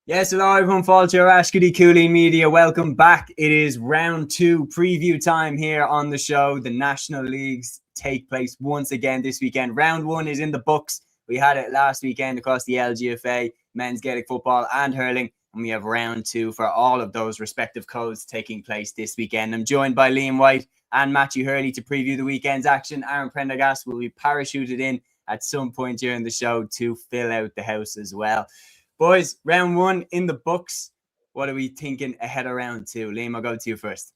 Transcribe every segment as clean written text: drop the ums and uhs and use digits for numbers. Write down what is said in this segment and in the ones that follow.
Yes, hello everyone, Falter Ashkody Cúilín Media. Welcome back. It is round 2 preview time here on the show. The National Leagues take place once again this weekend. Round 1 is in the books. We had it last weekend across the LGFA, men's Gaelic football and hurling. And we have round 2 for all of those respective codes taking place this weekend. I'm joined by Liam White and Matthew Hurley to preview the weekend's action. Aaron Prendergast will be parachuted in at some point during the show to fill out the house as well. Boys, round 1 in the books. What are we thinking ahead of round 2? Liam, I'll go to you first.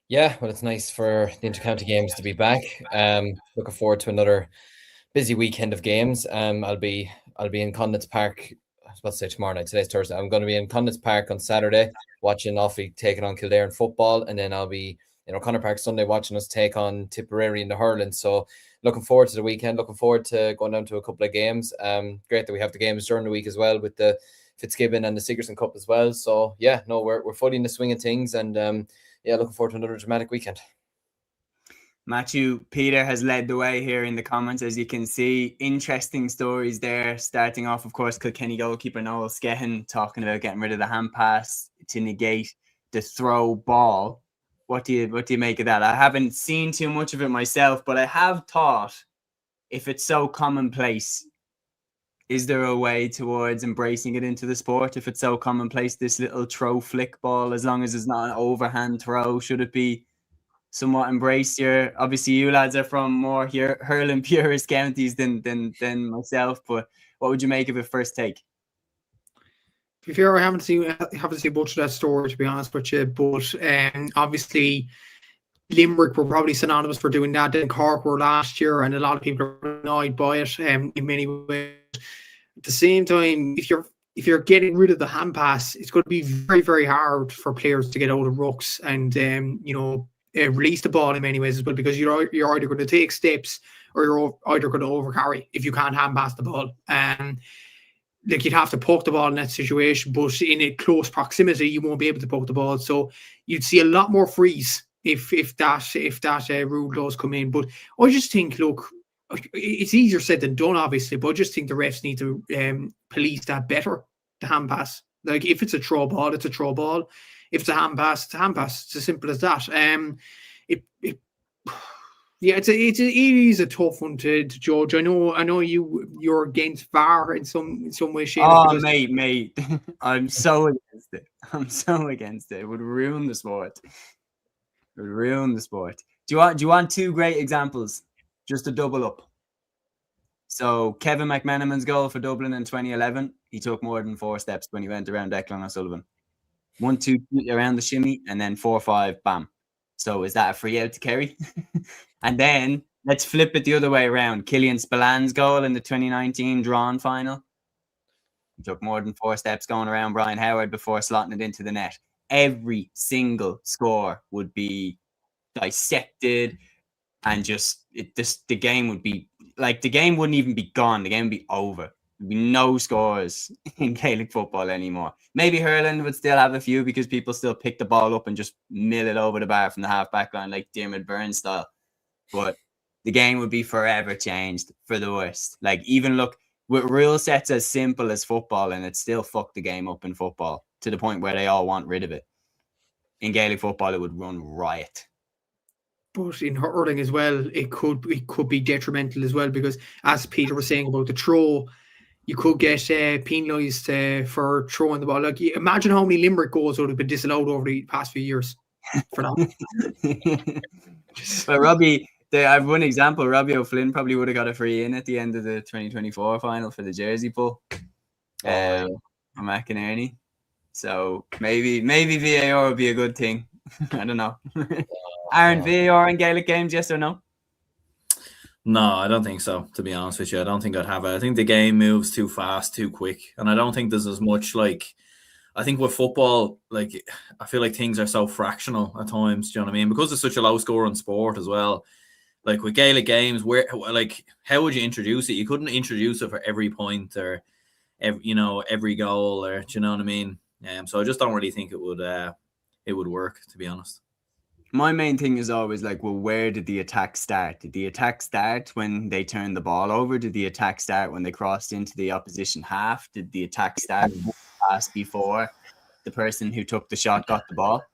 Yeah, well, it's nice for the inter-county games to be back. Looking forward to another busy weekend of games. I'll be in Condit's Park. I was about to say tomorrow night. Today's Thursday. I'm going to be in Condit's Park on Saturday, watching Offaly taking on Kildare in football, and then I'll be in O'Connor Park Sunday watching us take on Tipperary in the hurling. So looking forward to the weekend. Looking forward to going down to a couple of games. Great that we have the games during the week as well with the Fitzgibbon and the Sigerson Cup as well. So yeah, no, we're fully in the swing of things, and looking forward to another dramatic weekend. Matthew, Peter has led the way here in the comments, as you can see. Interesting stories there. Starting off, of course, Kilkenny goalkeeper Noel Skehan talking about getting rid of the hand pass to negate the throw ball. What do you make of that? I haven't seen too much of it myself, but I have thought, if it's so commonplace, is there a way towards embracing it into the sport? If it's so commonplace, this little throw flick ball, as long as it's not an overhand throw, should it be somewhat embraced here? Obviously, you lads are from more here hurling purist counties than myself, but what would you make of it first take? To be fair, I haven't seen much of that story, to be honest with you, but obviously Limerick were probably synonymous for doing that. Then Cork were last year, and a lot of people are annoyed by it in many ways. At the same time, if you're getting rid of the hand pass, it's going to be very, very hard for players to get out of rucks and release the ball in many ways as well, because you're either going to take steps or you're either going to overcarry if you can't hand pass the ball. Like, you'd have to poke the ball in that situation, but in a close proximity, you won't be able to poke the ball. So you'd see a lot more freeze if that rule does come in. But I just think, look, it's easier said than done, obviously, but I just think the refs need to police that better, the hand pass. Like, if it's a throw ball, it's a throw ball. If it's a hand pass, it's a hand pass. It's as simple as that. It is a tough one to judge. I know you're against VAR in some way, shape. Oh, mate, I'm so against it. It would ruin the sport. Do you want two great examples, just to double up? So Kevin McMenamin's goal for Dublin in 2011, he took more than 4 steps when he went around Declan O'Sullivan. 1-2 around the shimmy, and then 4-5, bam. So is that a free out to Kerry? And then let's flip it the other way around. Killian Spillan's goal in the 2019 drawn final. He took more than 4 steps going around Brian Howard before slotting it into the net. Every single score would be dissected, and the game would be like, the game wouldn't even be gone. The game would be over. There'd be no scores in Gaelic football anymore. Maybe hurling would still have a few, because people still pick the ball up and just mill it over the bar from the half back line, like Diarmuid Byrne style. But the game would be forever changed for the worst. Like, even look, with rule sets as simple as football, and it still fucked the game up in football to the point where they all want rid of it. In Gaelic football, it would run riot. But in hurling as well, it could be detrimental as well, because, as Peter was saying about the throw, you could get penalised for throwing the ball. Like, imagine how many Limerick goals would have been disallowed over the past few years for that. But Robbie, I have one example. Robbie O'Flynn probably would have got a free in at the end of the 2024 final for the jersey pull. From McInerney. So maybe VAR would be a good thing. I don't know. Aaron, VAR in Gaelic games, yes or no? No, I don't think so, to be honest with you. I don't think I'd have it. I think the game moves too fast, too quick. And I don't think there's as much, like, I think with football, like, I feel like things are so fractional at times, do you know what I mean? Because it's such a low scoring sport as well. Like, with Gaelic games, how would you introduce it? You couldn't introduce it for every point or every goal, or, do you know what I mean? So I just don't really think it would work, to be honest. My main thing is always like, well, where did the attack start? Did the attack start when they turned the ball over? Did the attack start when they crossed into the opposition half? Did the attack start one pass before the person who took the shot got the ball?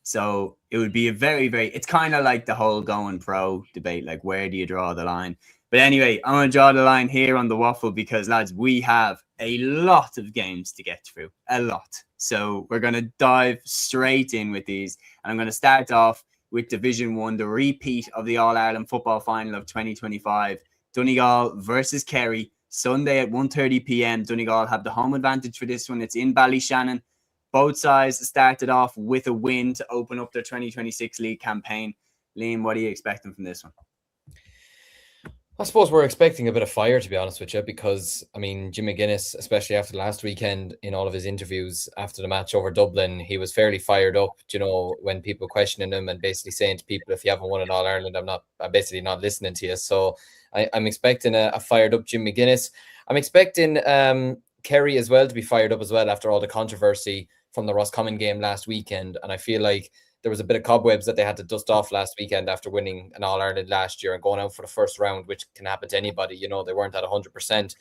So it would be a very, it's kind of like the whole going pro debate, like where do you draw the line? But anyway, I'm going to draw the line here on the waffle because, lads, we have a lot of games to get through, a lot. So we're going to dive straight in with these. And I'm going to start off with Division 1, the repeat of the All-Ireland Football Final of 2025. Donegal versus Kerry, Sunday at 1:30 p.m. Donegal have the home advantage for this one. It's in Ballyshannon. Both sides started off with a win to open up their 2026 league campaign. Liam, what are you expecting from this one? I suppose we're expecting a bit of fire, to be honest with you, because, I mean, Jim McGuinness, especially after last weekend, in all of his interviews after the match over Dublin, he was fairly fired up, you know, when people questioning him and basically saying to people, if you haven't won in All-Ireland, I'm basically not listening to you. So I'm expecting a fired up Jim McGuinness. I'm expecting Kerry as well to be fired up as well after all the controversy from the Roscommon game last weekend. And I feel like there was a bit of cobwebs that they had to dust off last weekend after winning an All-Ireland last year and going out for the first round, which can happen to anybody. You know, they weren't at 100%.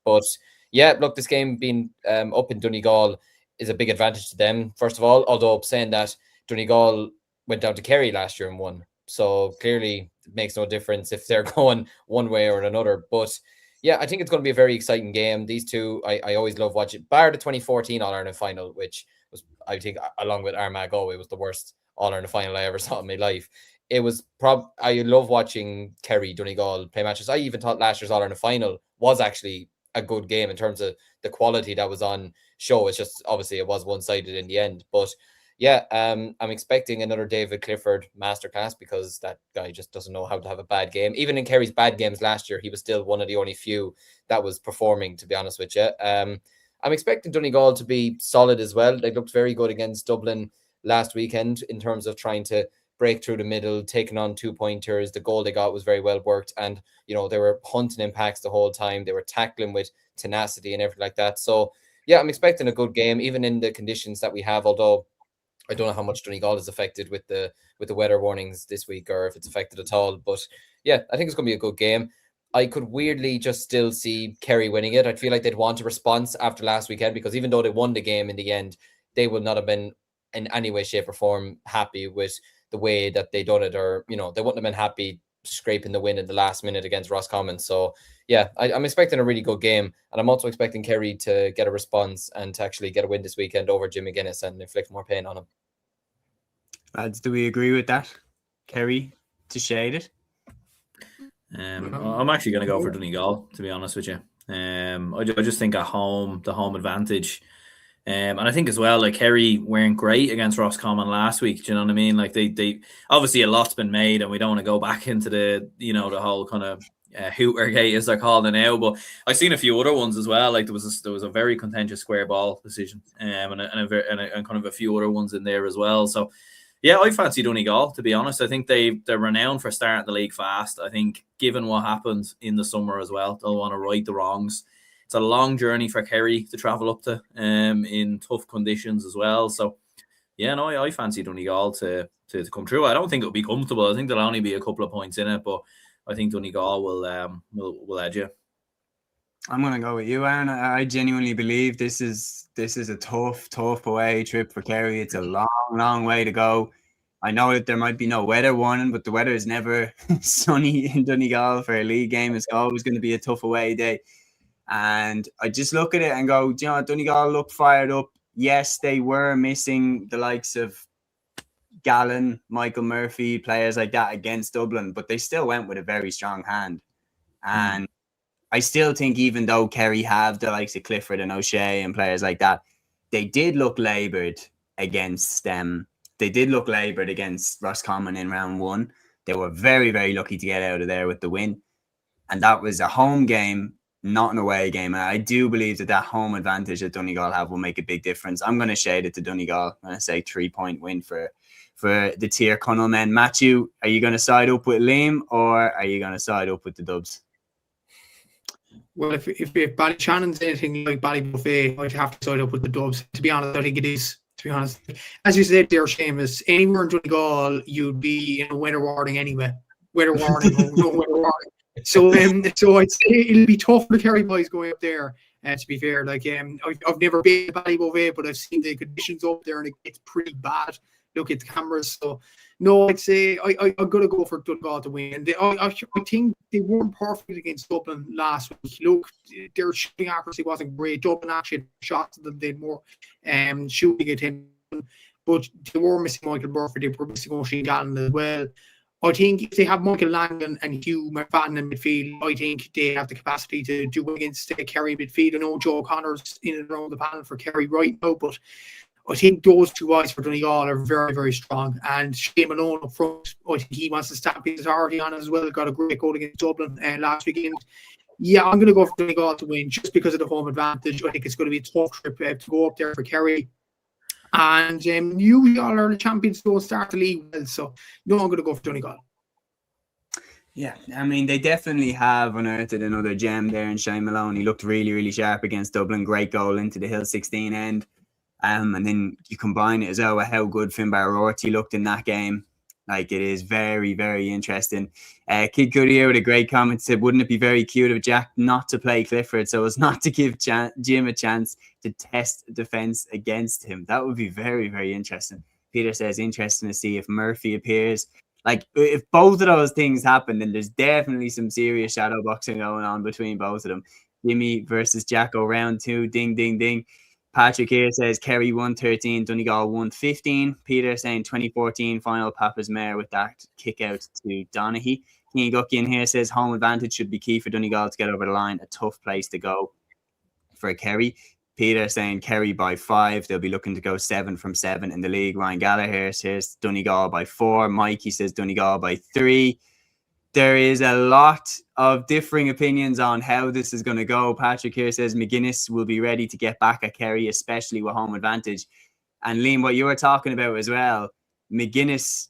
But yeah, look, this game being up in Donegal is a big advantage to them, first of all, although saying that Donegal went down to Kerry last year and won. So clearly it makes no difference if they're going one way or another. But yeah, I think it's going to be a very exciting game. These two, I always love watching, bar the 2014 All-Ireland final, which was, I think, along with Armagh, it was the worst All-Ireland final I ever saw in my life. It was I love watching Kerry Donegal play matches. I even thought last year's All-Ireland final was actually a good game in terms of the quality that was on show. It's just, obviously, it was one-sided in the end. But yeah, I'm expecting another David Clifford masterclass because that guy just doesn't know how to have a bad game. Even in Kerry's bad games last year, he was still one of the only few that was performing, to be honest with you. I'm expecting Donegal to be solid as well. They looked very good against Dublin last weekend in terms of trying to break through the middle, taking on 2-pointers. The goal they got was very well worked. And, you know, they were hunting impacts the whole time. They were tackling with tenacity and everything like that. So, yeah, I'm expecting a good game, even in the conditions that we have, although I don't know how much Donegal is affected with the weather warnings this week or if it's affected at all. But, yeah, I think it's going to be a good game. I could weirdly just still see Kerry winning it. I feel like they'd want a response after last weekend because even though they won the game in the end, they would not have been in any way, shape or form happy with the way that they done it, or, you know, they wouldn't have been happy scraping the win in the last minute against Roscommon. So yeah, I'm expecting a really good game, and I'm also expecting Kerry to get a response and to actually get a win this weekend over Jim McGuinness and inflict more pain on him. Lads, do we agree with that? Kerry to shade it? I'm actually going to go for Donegal, to be honest with you. I just think at home, the home advantage. And I think as well, like, Kerry weren't great against Roscommon last week. Do you know what I mean? Like, they obviously a lot's been made, and we don't want to go back into the, you know, the whole kind of Hootergate, as they're calling it now. But I've seen a few other ones as well. Like there was a very contentious square ball decision, and kind of a few other ones in there as well. So yeah, I fancy Donegal, to be honest. I think they're renowned for starting the league fast. I think given what happened in the summer as well, they'll want to right the wrongs. It's a long journey for Kerry to travel up to in tough conditions as well. So yeah, no, I fancy Donegal to come through. I don't think it'll be comfortable. I think there'll only be a couple of points in it, but I think Donegal will edge you. I'm going to go with you, Aaron. I genuinely believe this is a tough away trip for Kerry. It's a long way to go. I know that there might be no weather warning, but the weather is never sunny in Donegal for a league game. It's always going to be a tough away day. And I just look at it and go, you know, Donegal looked fired up. Yes, they were missing the likes of Gallen, Michael Murphy, players like that against Dublin, but they still went with a very strong hand. And I still think even though Kerry have the likes of Clifford and O'Shea and players like that, they did look laboured against them. They did look laboured against Roscommon in round one. They were very, very lucky to get out of there with the win. And that was a home game, not an away game. And I do believe that home advantage that Donegal have will make a big difference. I'm going to shade it to Donegal. I'm going to say 3-point win for the Tier Connell men. Matthew, are you going to side up with Liam or are you going to side up with the Dubs? Well, if Ballyshannon's anything like Ballybuffet, I'd have to side up with the Dubs. To be honest, I think it is to be honest. As you said there, Séamus, anywhere in Donegal, you'd be in a weather warning anyway. Weather warning, no weather warning. So I'd say it'll be tough for the Kerry boys going up there. To be fair, like I've never been to Ballybove, but I've seen the conditions up there, and it gets pretty bad. Look at the cameras. So no, I'd say I'm gonna go for Donegal to win. And I think they weren't perfect against Dublin last week. Look, their shooting accuracy wasn't great. Dublin actually had shots that they more shooting at him, but they were missing Michael Murphy. They were missing Oisin Gallen as well. I think if they have Michael Langan and Hugh McFadden in midfield, I think they have the capacity to do against Kerry midfield. I know Joe O'Connor's in and around the panel for Kerry right now, but I think those two guys for Donegal are very, very strong. And Shane Malone up front, I think he wants to stamp his authority on as well. Got a great goal against Dublin last weekend. Yeah, I'm going to go for Donegal to win just because of the home advantage. I think it's going to be a tough trip to go up there for Kerry. And you all are the champions, don't start the league well. So, no, I'm going to go for Donegal. Yeah, I mean, they definitely have unearthed another gem there in Shane Malone. He looked really, really sharp against Dublin. Great goal into the Hill 16 end. And then you combine it as well with how good Finbar O'Rourke looked in that game. Like, it is very, very interesting. Kid Goodyear with a great comment said, wouldn't it be very cute of Jack not to play Clifford so as not to give Jim a chance to test defence against him? That would be very, very interesting. Peter says, interesting to see if Murphy appears. Like, if both of those things happen, then there's definitely some serious shadow boxing going on between both of them. Jimmy versus Jacko round 2. Ding, ding, ding. Patrick here says Kerry 113, Donegal 115. Peter saying 2014 final Papa's Mare with that kick out to Donaghy. Kenny Guckian here says home advantage should be key for Donegal to get over the line. A tough place to go for Kerry. Peter saying Kerry by 5. They'll be looking to go 7 from 7 in the league. Ryan Gallagher says Donegal by 4. Mikey says Donegal by 3. There is a lot of differing opinions on how this is going to go. Patrick here says McGuinness will be ready to get back at Kerry, especially with home advantage. And Liam, what you were talking about as well, McGuinness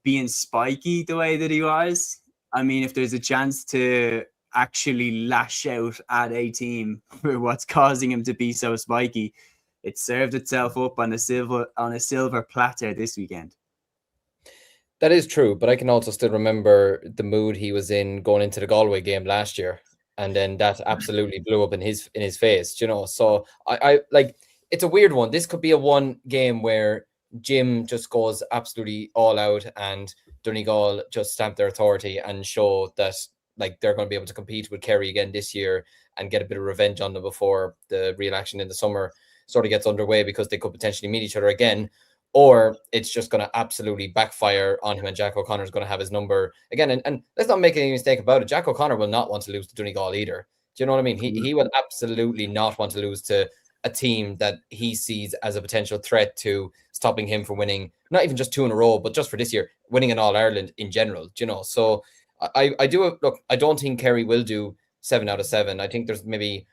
being spiky the way that he was. I mean, if there's a chance to actually lash out at a team for what's causing him to be so spiky, it served itself up on a silver platter this weekend. That is true, but I can also still remember the mood he was in going into the Galway game last year, and then that absolutely blew up in his face, you know. So I like, it's a weird one. This could be a one game where Jim just goes absolutely all out and Donegal just stamp their authority and show that like they're going to be able to compete with Kerry again this year and get a bit of revenge on them before the real action in the summer sort of gets underway, because they could potentially meet each other again. Or it's just going to absolutely backfire on him and Jack O'Connor is going to have his number again. And let's not make any mistake about it. Jack O'Connor will not want to lose to Donegal either. Do you know what I mean? He will absolutely not want to lose to a team that he sees as a potential threat to stopping him from winning, not even just 2 in a row, but just for this year, winning in All-Ireland in general. Do you know? So I do look, I don't think Kerry will do 7 out of 7. I think there's maybe,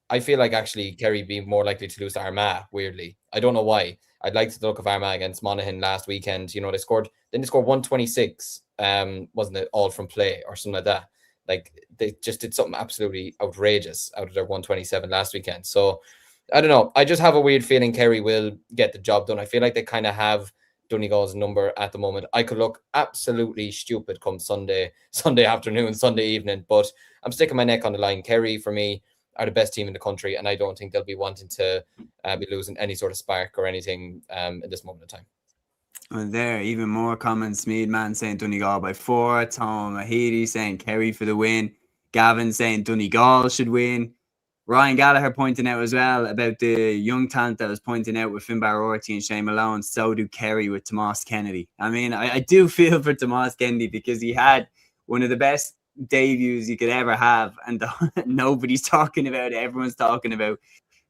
I feel like actually Kerry be more likely to lose to Armagh, weirdly. I don't know why. I'd like to look of Armagh against Monaghan last weekend. You know, they scored 126, wasn't it, all from play or something like that. Like, they just did something absolutely outrageous out of their 127 last weekend. So, I don't know. I just have a weird feeling Kerry will get the job done. I feel like they kind of have Donegal's number at the moment. I could look absolutely stupid come Sunday afternoon, Sunday evening, but I'm sticking my neck on the line. Kerry, for me, are the best team in the country, and I don't think they'll be wanting to be losing any sort of spark or anything in this moment of time. Well, there, even more comments. Meadman saying Donegal by 4. Tom Mahidi saying Kerry for the win. Gavin saying Donegal should win. Ryan Gallagher pointing out as well about the young talent that was pointing out with Finbar O'Rourke and Shane Malone. So do Kerry with Tomas Kennedy. I mean, I do feel for Tomas Kennedy because he had one of the best debuts you could ever have, and nobody's talking about it. Everyone's talking about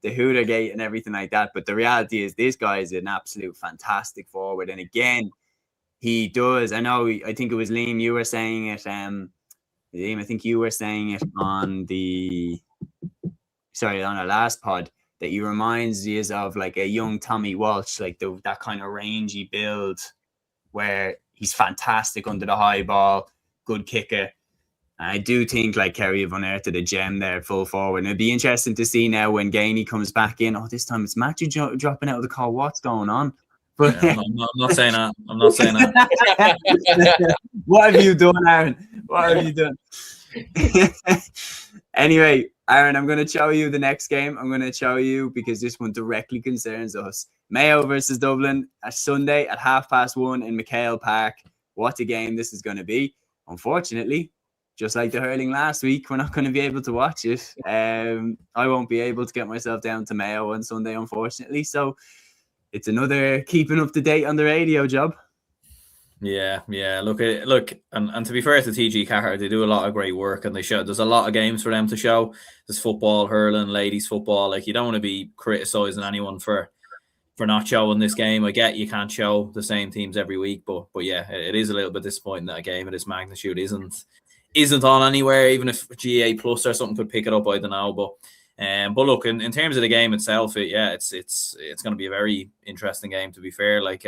the Hootergate and everything like that, but the reality is this guy is an absolute fantastic forward. And again, he does, I think it was Liam, you were saying it, Liam, I think you were saying it on our last pod, that he reminds you of like a young Tommy Walsh, like that kind of rangy build where he's fantastic under the high ball, good kicker. I do think like Kerry have unearthed a gem there at full forward. And it'd be interesting to see now when Gainey comes back in. Oh, this time it's Matthew dropping out of the call. What's going on? But I'm not saying that. I'm not saying that. What have you done, Aaron? What have you done? Anyway, Aaron, I'm going to show you the next game. I'm going to show you because this one directly concerns us. Mayo versus Dublin, a Sunday at 1:30 in McHale Park. What a game this is going to be. Unfortunately, just like the hurling last week, we're not going to be able to watch it. I won't be able to get myself down to Mayo on Sunday, unfortunately. So it's another keeping up to date on the radio job. Yeah. Look, and to be fair to TG Cahir, they do a lot of great work, and there's a lot of games for them to show. There's football, hurling, ladies football. Like, you don't want to be criticizing anyone for not showing this game. I get you can't show the same teams every week, but yeah, it is a little bit disappointing that a game of this magnitude isn't on anywhere. Even if GA Plus or something could pick it up, I don't know. But look, in terms of the game itself, it's going to be a very interesting game. To be fair, like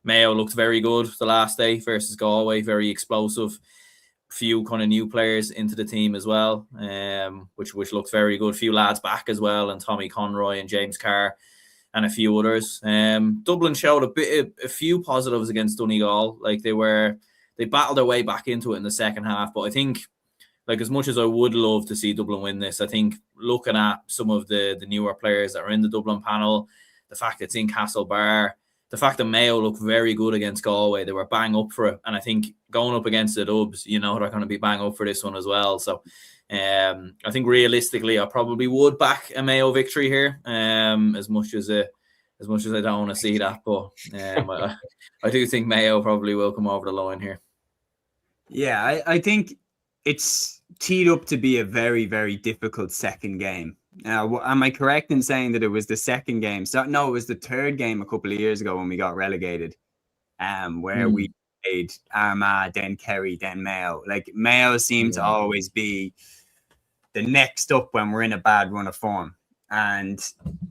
Mayo looked very good the last day versus Galway, very explosive. Few kind of new players into the team as well, which looks very good. Few lads back as well, and Tommy Conroy and James Carr and a few others. Dublin showed a few positives against Donegal. Like they battled their way back into it in the second half, but I think, like, as much as I would love to see Dublin win this, I think looking at some of the newer players that are in the Dublin panel, the fact it's in Castlebar, the fact that Mayo looked very good against Galway, they were bang up for it. And I think going up against the Dubs, they're going to be bang up for this one as well. So I think realistically, I probably would back a Mayo victory here, as much as I don't want to see that. But I do think Mayo probably will come over the line here. Yeah, I think it's teed up to be a very, very difficult second game. Now, am I correct in saying that it was the second game? So no, it was the third game a couple of years ago when we got relegated, where we played Armagh, then Kerry, then Mayo. Like, Mayo seemed to always be the next up when we're in a bad run of form. And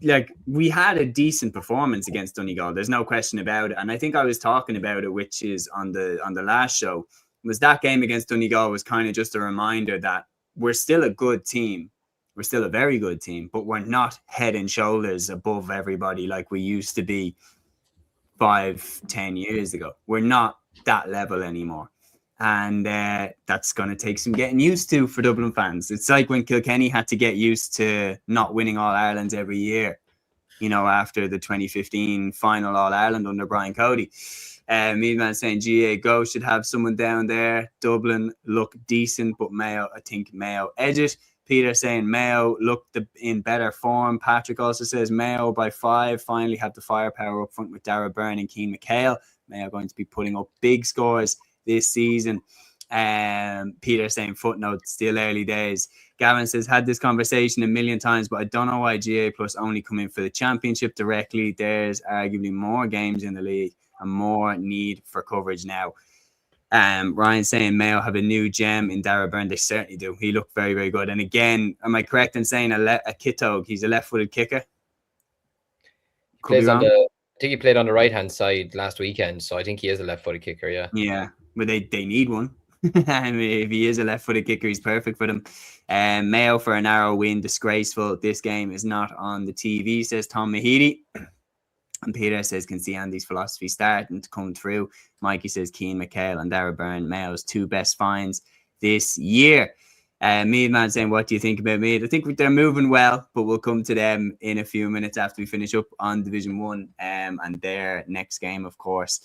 like, we had a decent performance against Donegal. There's no question about it. And I think I was talking about it, which is on the last show, was that game against Donegal was kind of just a reminder that we're still a good team. We're still a very good team, but we're not head and shoulders above everybody like we used to be 5-10 years ago. We're not that level anymore. And that's going to take some getting used to for Dublin fans. It's like when Kilkenny had to get used to not winning All-Irelands every year, after the 2015 final All-Ireland under Brian Cody. Meadman saying GA Go should have someone down there. Dublin look decent, but Mayo, I think Mayo edge it. Peter saying Mayo looked in better form. Patrick also says Mayo by 5 finally have the firepower up front with Dara Byrne and Keane McHale. Mayo going to be putting up big scores this season. Peter saying footnote, still early days. Gavin says, had this conversation a million times, but I don't know why GA Plus only come in for the championship directly. There's arguably more games in the league and more need for coverage now. Ryan saying Mayo have a new gem in Dara Byrne. They certainly do. He looked very, very good. And again, am I correct in saying a Kitog? He's a left-footed kicker? I think he played on the right-hand side last weekend, so I think he is a left-footed kicker, yeah. Yeah, but they need one. I mean, if he is a left-footed kicker, he's perfect for them. Mayo for a narrow win, disgraceful. This game is not on the TV, says Tom Mahidi. And Peter says, can see Andy's philosophy starting to come through. Mikey says, Keane McHale and Dara Byrne, Mayo's 2 best finds this year. Meadman saying, what do you think about Mead? I think they're moving well, but we'll come to them in a few minutes after we finish up on Division 1 and their next game, of course.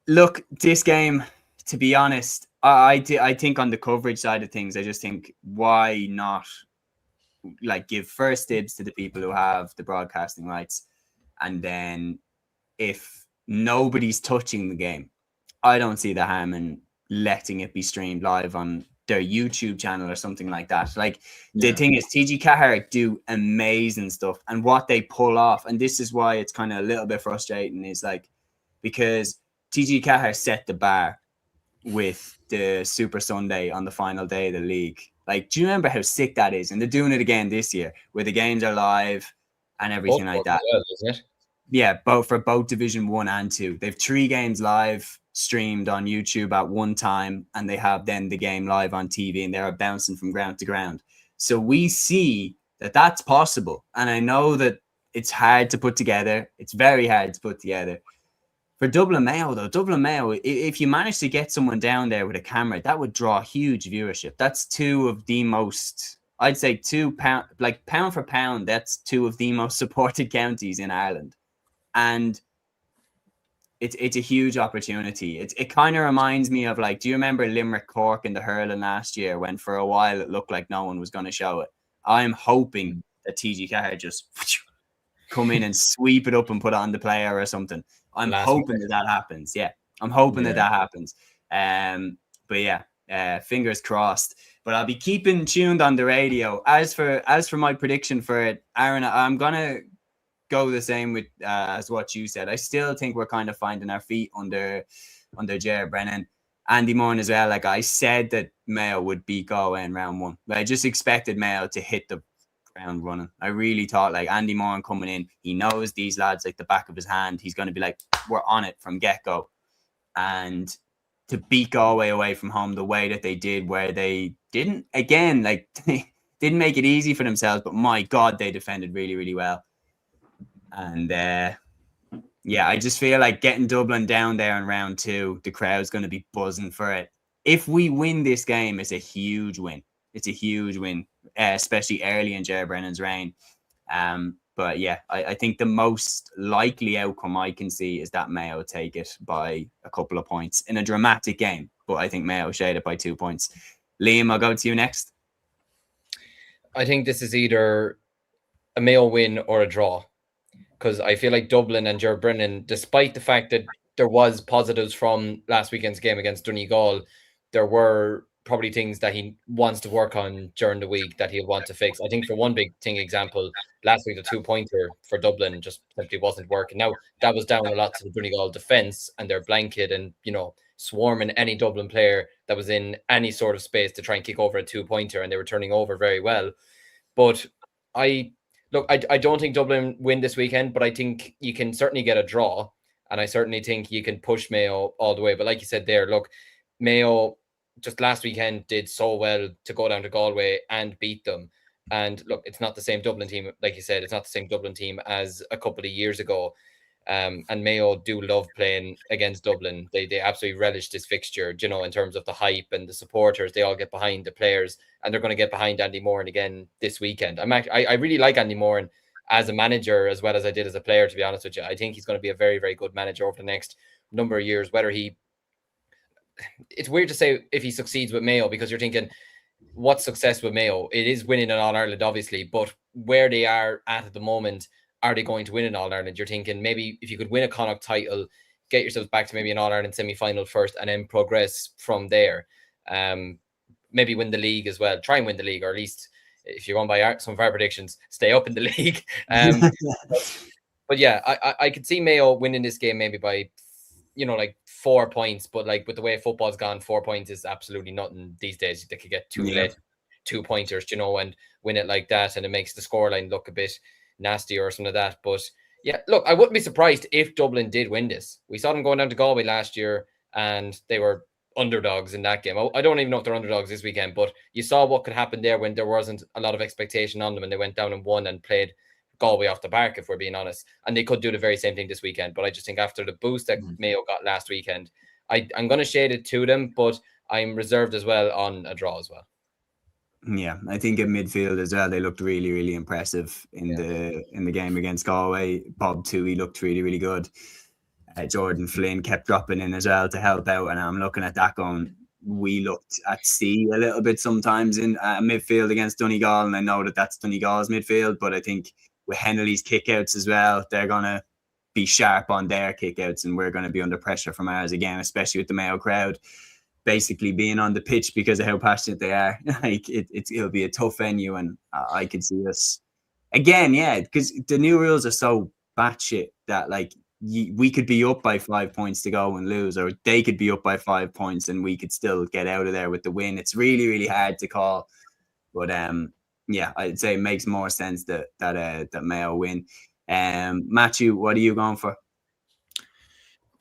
Look, this game, to be honest, I think on the coverage side of things, I just think, why not give first dibs to the people who have the broadcasting rights, and then if nobody's touching the game, I don't see the harm in letting it be streamed live on their YouTube channel or something like that. The thing is, TG Cahir do amazing stuff, and what they pull off, and this is why it's kind of a little bit frustrating, is because TG Cahir set the bar with the Super Sunday on the final day of the league. Do you remember how sick that is? And they're doing it again this year, where the games are live and everything like that. Well, isn't it? Yeah, for both Division 1 and 2. They've 3 games live streamed on YouTube at one time, and they have then the game live on TV, and they're bouncing from ground to ground. So we see that that's possible. And I know that it's hard to put together. It's very hard to put together. For Dublin Mayo, though, Dublin Mayo, if you manage to get someone down there with a camera, that would draw huge viewership. That's two of the most, I'd say pound for pound, that's two of the most supported counties in Ireland. And it's a huge opportunity. It kind of reminds me of, like, do you remember Limerick Cork in the hurling last year when for a while it looked like no one was going to show it? I'm hoping that TG4 just come in and sweep it up and put it on the player or something. I'm hoping that happens. Yeah, I'm hoping that happens. But yeah, fingers crossed. But I'll be keeping tuned on the radio. As for my prediction for it, Aaron, I'm gonna go the same with as what you said. I still think we're kind of finding our feet under Ger Brennan. Andy Moran as well. Like I said that Mayo would beat Galway in round one. But I just expected Mayo to hit the ground running. I really thought, like, Andy Moran coming in, he knows these lads like the back of his hand. He's going to be like, we're on it from get-go. And to beat Galway away from home the way that they did, where they didn't, again, like, they didn't make it easy for themselves, but my God, they defended really, really well. And yeah, I just feel like getting Dublin down there in round two, the crowd's going to be buzzing for it. If we win this game, it's a huge win. It's a huge win, especially early in Ger Brennan's reign. But yeah, I think the most likely outcome I can see is that Mayo take it by a couple of points in a dramatic game. But I think Mayo shade it by 2 points. Liam, I'll go to you next. I think this is either a Mayo win or a draw, because I feel like Dublin and Ger Brennan, despite the fact that there was positives from last weekend's game against Donegal, there were probably things that he wants to work on during the week that he'll want to fix. I think for one big thing example, last week the 2-pointer for Dublin just simply wasn't working. Now, that was down a lot to the Donegal defence and their blanket and, you know, swarming any Dublin player that was in any sort of space to try and kick over a 2-pointer, and they were turning over very well. But I don't think Dublin win this weekend, but I think you can certainly get a draw, and I certainly think you can push Mayo all the way. But like you said there, look, Mayo just last weekend did so well to go down to Galway and beat them. And look, it's not the same Dublin team, like you said, it's not the same Dublin team as a couple of years ago. And Mayo do love playing against Dublin. They absolutely relish this fixture, you know, in terms of the hype and the supporters. They all get behind the players, and they're going to get behind Andy Moran again this weekend. I really like Andy Moran as a manager as well as I did as a player, to be honest with you. I think he's going to be a very, very good manager over the next number of years. It's weird to say if he succeeds with Mayo, because you're thinking, what's success with Mayo? It is winning an All-Ireland, obviously, but where they are at the moment, are they going to win an All-Ireland? You're thinking maybe if you could win a Connacht title, get yourselves back to maybe an All-Ireland semi-final first, and then progress from there. Maybe win the league as well. Try and win the league, or at least, if you're going by some of our predictions, stay up in the league. But yeah, I could see Mayo winning this game maybe by, you know, like 4 points, but like with the way football's gone, 4 points is absolutely nothing these days. They could get 2-pointers, you know, and win it like that, and it makes the scoreline look a bit nasty or something like that. But yeah, look, I wouldn't be surprised if Dublin did win this. We saw them going down to Galway last year, and they were underdogs in that game. I don't even know if they're underdogs this weekend, but you saw what could happen there when there wasn't a lot of expectation on them, and they went down and won and played Galway off the park, if we're being honest. And they could do the very same thing this weekend. But I just think after the boost that Mayo got last weekend, I'm going to shade it to them, but I'm reserved as well on a draw as well. Yeah, I think in midfield as well, they looked really, really impressive in the game against Galway. Bob Toohey looked really, really good. Jordan Flynn kept dropping in as well to help out, and I'm looking at that going, we looked at sea a little bit sometimes in midfield against Donegal, and I know that that's Donegal's midfield, but I think with Hennelly's kickouts as well, they're going to be sharp on their kickouts, and we're going to be under pressure from ours again, especially with the Mayo crowd basically being on the pitch because of how passionate they are. Like it'll be a tough venue, and I could see us again, because the new rules are so batshit that like we could be up by 5 points to go and lose, or they could be up by 5 points and we could still get out of there with the win. It's really, really hard to call, but I'd say it makes more sense that Mayo win. Matthew, what are you going for?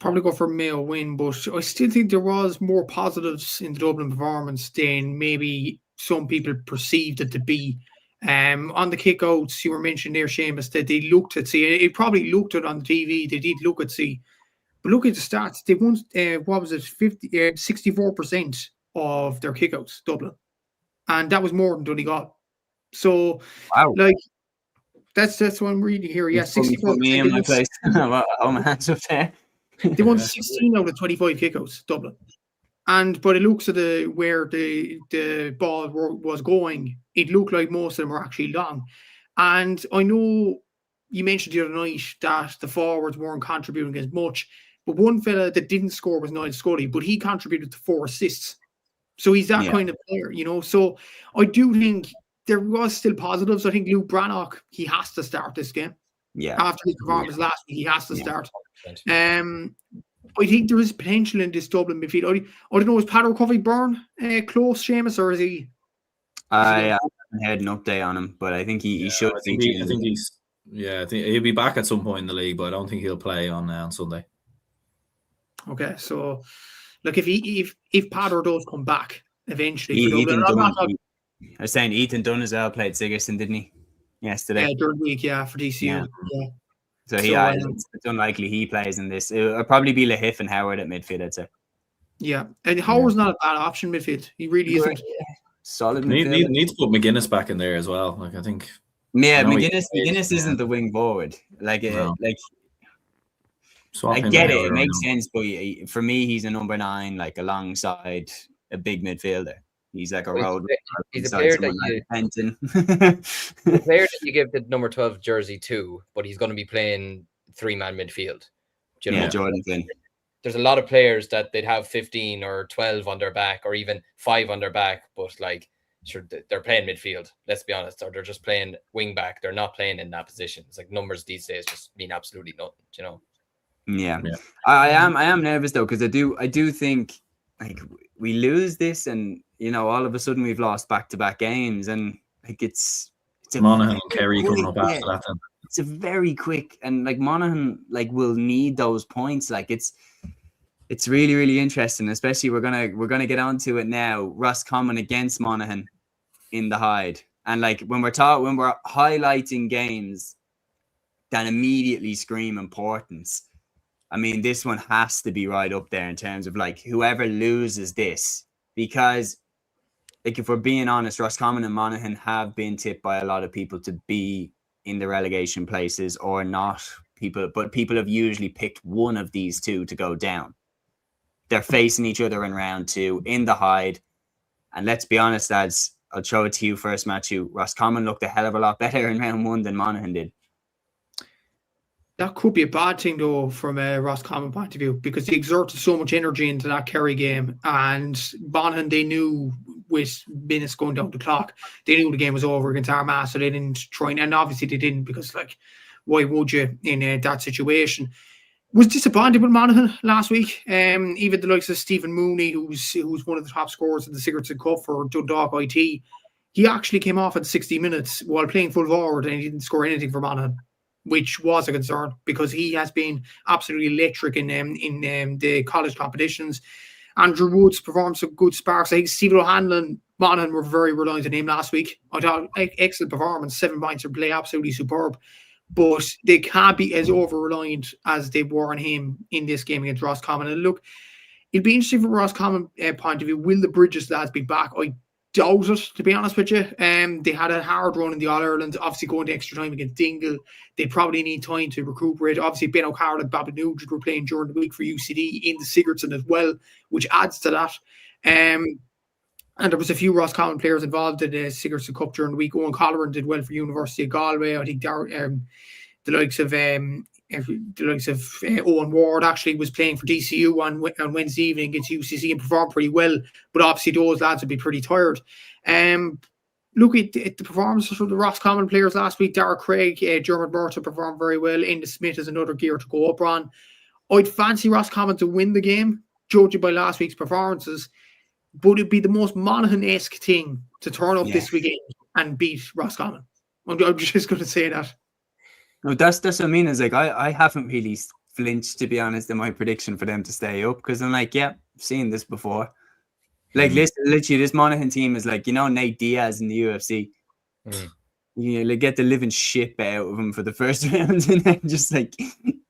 Probably go for Mayo win, but I still think there was more positives in the Dublin performance than maybe some people perceived it to be. On the kickouts, you were mentioning there, Séamus, that they looked at see. It probably looked at on the TV. They did look at see, but look at the stats. They won. What was it? 64% of their kickouts, Dublin, and that was more than Donegal. So, Wow. like, that's what I'm reading here. Yeah, 64%. Put me in my place. Oh, my hands up there. They won 16 out of 25 kickouts, Dublin. But it looks at where the ball was going, it looked like most of them were actually long. And I know you mentioned the other night that the forwards weren't contributing as much, but one fella that didn't score was Niall Scully, but he contributed to 4 assists. So he's that kind of player, you know. So I do think there was still positives. I think Luke Brannock, he has to start this game. Yeah. After his performance last week, he has to start. I think there is potential in this Dublin midfield. I don't know, is Pat O'Covey-Byrne close, Séamus, or is he? I haven't had an update on him, but I think he should. I think he'll be back at some point in the league, but I don't think he'll play on Sunday. Okay, so look, if Padder does come back eventually, I was saying Ethan Dunn as well played Sigerson, didn't he? Yesterday. Yeah, during the week, for DCU. Yeah. So it's unlikely he plays in this. It'll probably be Lahiff and Howard at midfield, I'd say. Yeah, and Howard's not a bad option midfield. He really isn't. Solid midfield. Need to put McGuinness back in there as well. Like, I think. Yeah, McGuinness isn't the wing forward. I get it. It makes sense, but for me, he's a number 9, like alongside a big midfielder. He's like a road. He's a player that you give the number 12 jersey to, but he's going to be playing 3-man midfield. Do you know? Jordan Flynn. There's a lot of players that they'd have 15 or 12 on their back, or even 5 on their back, but like, sure, they're playing midfield. Let's be honest, or they're just playing wing back. They're not playing in that position. It's like numbers these days just mean absolutely nothing. You know? Yeah. I am nervous though, because I do think like we lose this and. You know, all of a sudden we've lost back-to-back games, and like it's Monaghan and Kerry coming up after that. Then. It's a very quick, and like Monaghan like will need those points. Like it's really, really interesting. Especially we're gonna get onto it now. Roscommon against Monaghan in the Hyde, and like when we're highlighting games that immediately scream importance. I mean, this one has to be right up there in terms of like whoever loses this, because. Like, if we're being honest, Roscommon and Monaghan have been tipped by a lot of people to be in the relegation places or not. But people have usually picked one of these two to go down. They're facing each other in round 2 in the Hyde. And let's be honest, lads, I'll throw it to you first, Matthew. Roscommon looked a hell of a lot better in round 1 than Monaghan did. That could be a bad thing, though, from a Roscommon point of view, because they exerted so much energy into that Kerry game. And Monaghan, they knew with minutes going down the clock, they knew the game was over against Armagh, so they didn't try. And obviously they didn't, because, like, why would you in that situation? Was disappointed with Monaghan last week. Even the likes of Stephen Mooney, who's one of the top scorers in the Sigurdsson Cup for Dundalk IT, he actually came off at 60 minutes while playing full forward, and he didn't score anything for Monaghan, which was a concern because he has been absolutely electric in the college competitions. Andrew Woods performed some good sparks. I think Stephen O'Hanlon, Monaghan were very reliant on him last week. I thought excellent performance, 7 points of play, absolutely superb. But they can't be as over-reliant as they were on him in this game against Roscommon. And look, it'll be interesting from Roscommon point of view. Will the Bridges lads be back? I doubt it, to be honest with you. They had a hard run in the All-Ireland, obviously going to extra time against Dingle. They probably need time to recuperate. Obviously, Ben O'Carroll and Bobby Nugent were playing during the week for UCD in the Sigurdsson as well, which adds to that. And there was a few Roscommon players involved in the Sigurdsson Cup during the week. Owen Colleran did well for University of Galway. I think the likes of Owen Ward actually was playing for DCU on Wednesday evening against UCC and performed pretty well. But obviously those lads would be pretty tired. Look at the performances from the Roscommon players last week. Dara Craig, Dermot Murta performed very well. Enda Smith is another gear to go up on. I'd fancy Roscommon to win the game, judging by last week's performances. But it'd be the most Monaghan-esque thing to turn up this weekend and beat Roscommon. I'm just going to say that. No, that's what I mean. Is like I haven't really flinch, to be honest, in my prediction for them to stay up, because I'm like, yeah, I've seen this before. Like, literally, this Monaghan team is like, Nate Diaz in the UFC. They get the living shit out of him for the first round and then just like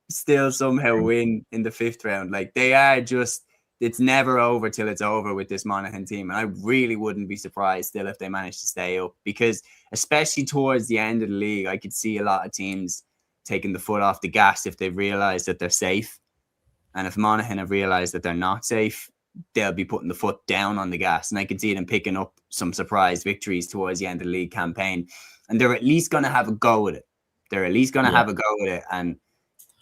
still somehow win in the 5th round. Like, they are just, it's never over till it's over with this Monaghan team. And I really wouldn't be surprised still if they manage to stay up, because especially towards the end of the league, I could see a lot of teams taking the foot off the gas if they've realised that they're safe. And if Monaghan have realised that they're not safe, they'll be putting the foot down on the gas. And I could see them picking up some surprise victories towards the end of the league campaign. And they're at least going to have a go at it. Have a go at it. And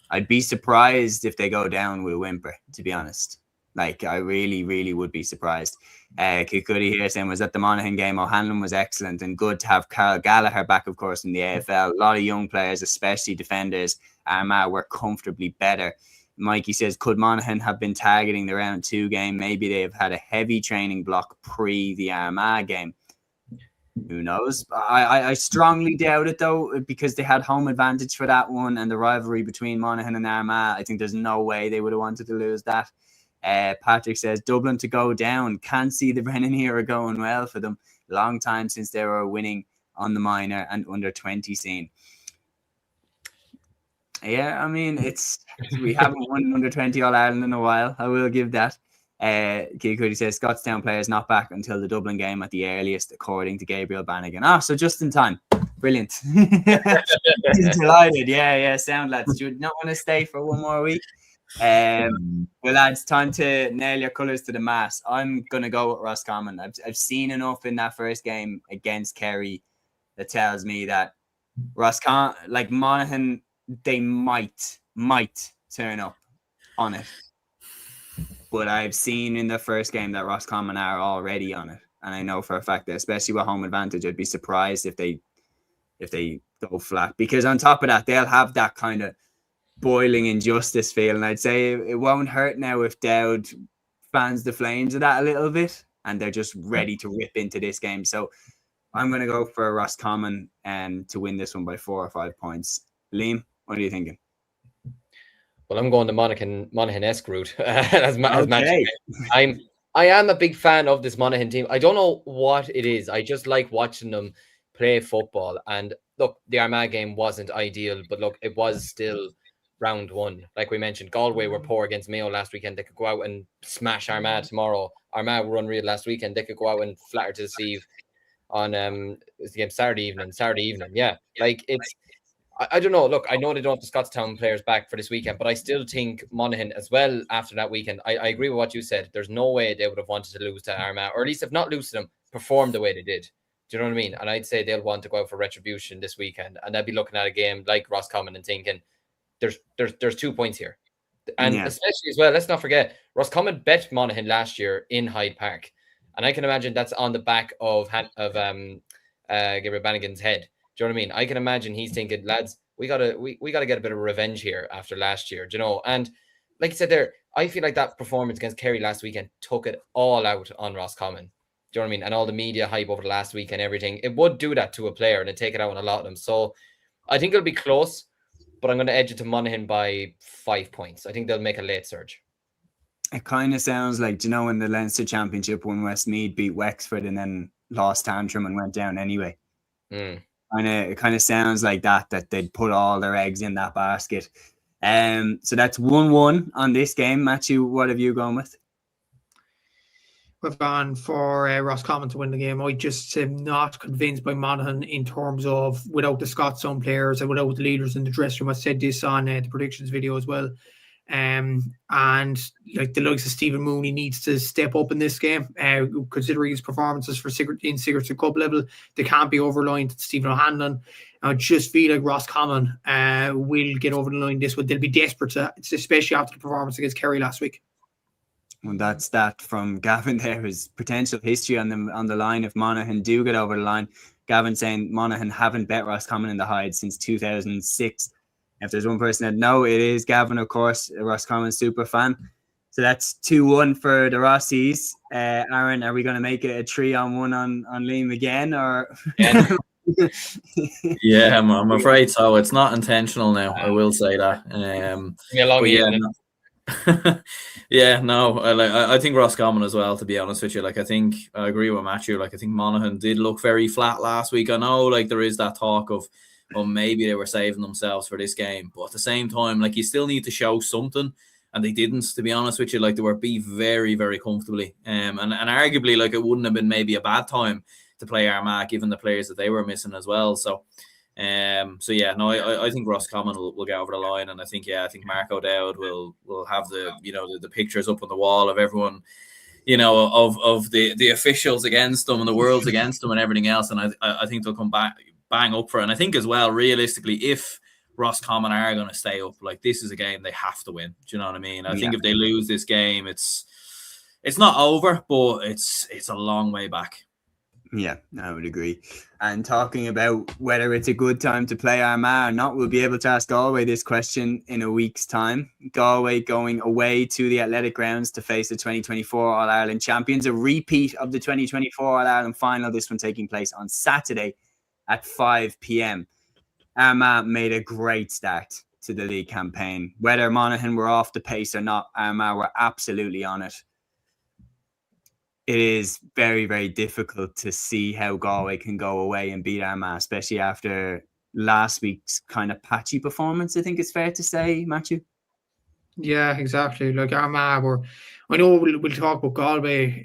I'd be surprised if they go down with a whimper, to be honest. Like, I really, really would be surprised. Kikudi here saying, was at the Monaghan game, O'Hanlon was excellent, and good to have Carl Gallagher back, of course, in the AFL. A lot of young players, especially defenders. Armagh were comfortably better. Mikey says, could Monaghan have been targeting the round 2 game? Maybe they have had a heavy training block pre the Armagh game. Who knows? I strongly doubt it, though, because they had home advantage for that one, and the rivalry between Monaghan and Armagh. I think there's no way they would have wanted to lose that. Patrick says, Dublin to go down. Can't see the Brennan era going well for them. Long time since they were winning on the minor and under 20 scene. Yeah, I mean, we haven't won under 20 All Ireland in a while. I will give that. Kikudi says, Scottstown players not back until the Dublin game at the earliest, according to Gabriel Bannigan. So just in time. Brilliant. He's delighted. Yeah, sound lads. Do you not want to stay for one more week? Well, lads, time to nail your colours to the mast. I'm going to go with Roscommon. I've seen enough in that first game against Kerry that tells me that Roscommon, like Monaghan, they might turn up on it. But I've seen in the first game that Roscommon are already on it. And I know for a fact that, especially with home advantage, I'd be surprised if they go flat. Because on top of that, they'll have that kind of boiling injustice feel. And I'd say it won't hurt now if Dowd fans the flames of that a little bit and they're just ready to rip into this game. So I'm going to go for Roscommon to win this one by 4 or 5 points. Liam, what are you thinking? Well, I'm going the Monaghan-esque route as match. I am a big fan of this Monaghan team. I don't know what it is. I just like watching them play football. And look, the Armagh game wasn't ideal, but look, it was still round 1. Like we mentioned, Galway were poor against Mayo last weekend. They could go out and smash Armagh tomorrow. Armagh were unreal last weekend. They could go out and flatter to deceive on the game Saturday evening. Yeah, like it's. I don't know. Look, I know they don't have the Scottstown players back for this weekend, but I still think Monaghan as well after that weekend. I agree with what you said. There's no way they would have wanted to lose to Armagh, or at least if not lose to them, perform the way they did. Do you know what I mean? And I'd say they'll want to go out for retribution this weekend, and they'll be looking at a game like Roscommon and thinking, there's 2 points here. And especially as well, let's not forget, Roscommon bet Monaghan last year in Hyde Park. And I can imagine that's on the back of Gabriel Bannigan's head. Do you know what I mean? I can imagine he's thinking, lads, we gotta get a bit of revenge here after last year, do you know? And like you said there, I feel like that performance against Kerry last weekend took it all out on Roscommon. Do you know what I mean? And all the media hype over the last week and everything, it would do that to a player and it'd take it out on a lot of them. So I think it'll be close, but I'm going to edge it to Monaghan by 5 points. I think they'll make a late surge. It kind of sounds like, do you know, in the Leinster Championship when Westmeath beat Wexford and then lost Tantrum and went down anyway. It kind of sounds like that they'd put all their eggs in that basket. So that's 1-1 on this game. Matthew, what have you gone with? We've gone for Roscommon to win the game. I just am not convinced by Monaghan in terms of without the Scottstown players and without the leaders in the dressing room. I said this on the predictions video as well. And like the likes of Stephen Mooney needs to step up in this game, considering his performances for Sigerson Cup level. They can't be overlined to Stephen O'Hanlon. I just feel like Roscommon will get over the line this one. They'll be desperate to, especially after the performance against Kerry last week. Well, that's that from Gavin there. His potential history on the line if Monaghan do get over the line. Gavin saying Monaghan haven't bet Roscommon in the Hyde since 2006. If there's one person that know, it is Gavin, of course, a Roscommon super fan. So that's 2-1 for the Rossies. Aaron, are we going to make it a 3-on-1 on Liam again? Or Yeah, I'm afraid so. It's not intentional now. I will say that. Be a long but yeah, evening. yeah, no, I think Roscommon as well, to be honest with you. Like, I think I agree with Matthew. Like, I think Monaghan did look very flat last week. I know, like, there is that talk of, well, maybe they were saving themselves for this game. But at the same time, like, you still need to show something. And they didn't, to be honest with you. Like, they were beat very, very comfortably. And arguably, like, it wouldn't have been maybe a bad time to play Armagh, given the players that they were missing as well. So yeah, no, I think Roscommon will get over the line, and I think Mark O'Dowd will have the pictures up on the wall of everyone, of the officials against them and the world's against them and everything else, and I think they'll come back bang up for it. And I think as well, realistically, if Roscommon are going to stay up, like, this is a game they have to win. Do you know what I mean? I think if they lose this game, it's not over, but it's a long way back. Yeah, I would agree. And talking about whether it's a good time to play Armagh or not, we'll be able to ask Galway this question in a week's time. Galway going away to the Athletic Grounds to face the 2024 All-Ireland champions, a repeat of the 2024 All-Ireland final, this one taking place on Saturday at 5 p.m. Armagh made a great start to the league campaign. Whether Monaghan were off the pace or not, Armagh were absolutely on it. It is very, very difficult to see how Galway can go away and beat Armagh, especially after last week's kind of patchy performance, I think it's fair to say, Matthew. Yeah, exactly. Like, Armagh I know we'll talk about Galway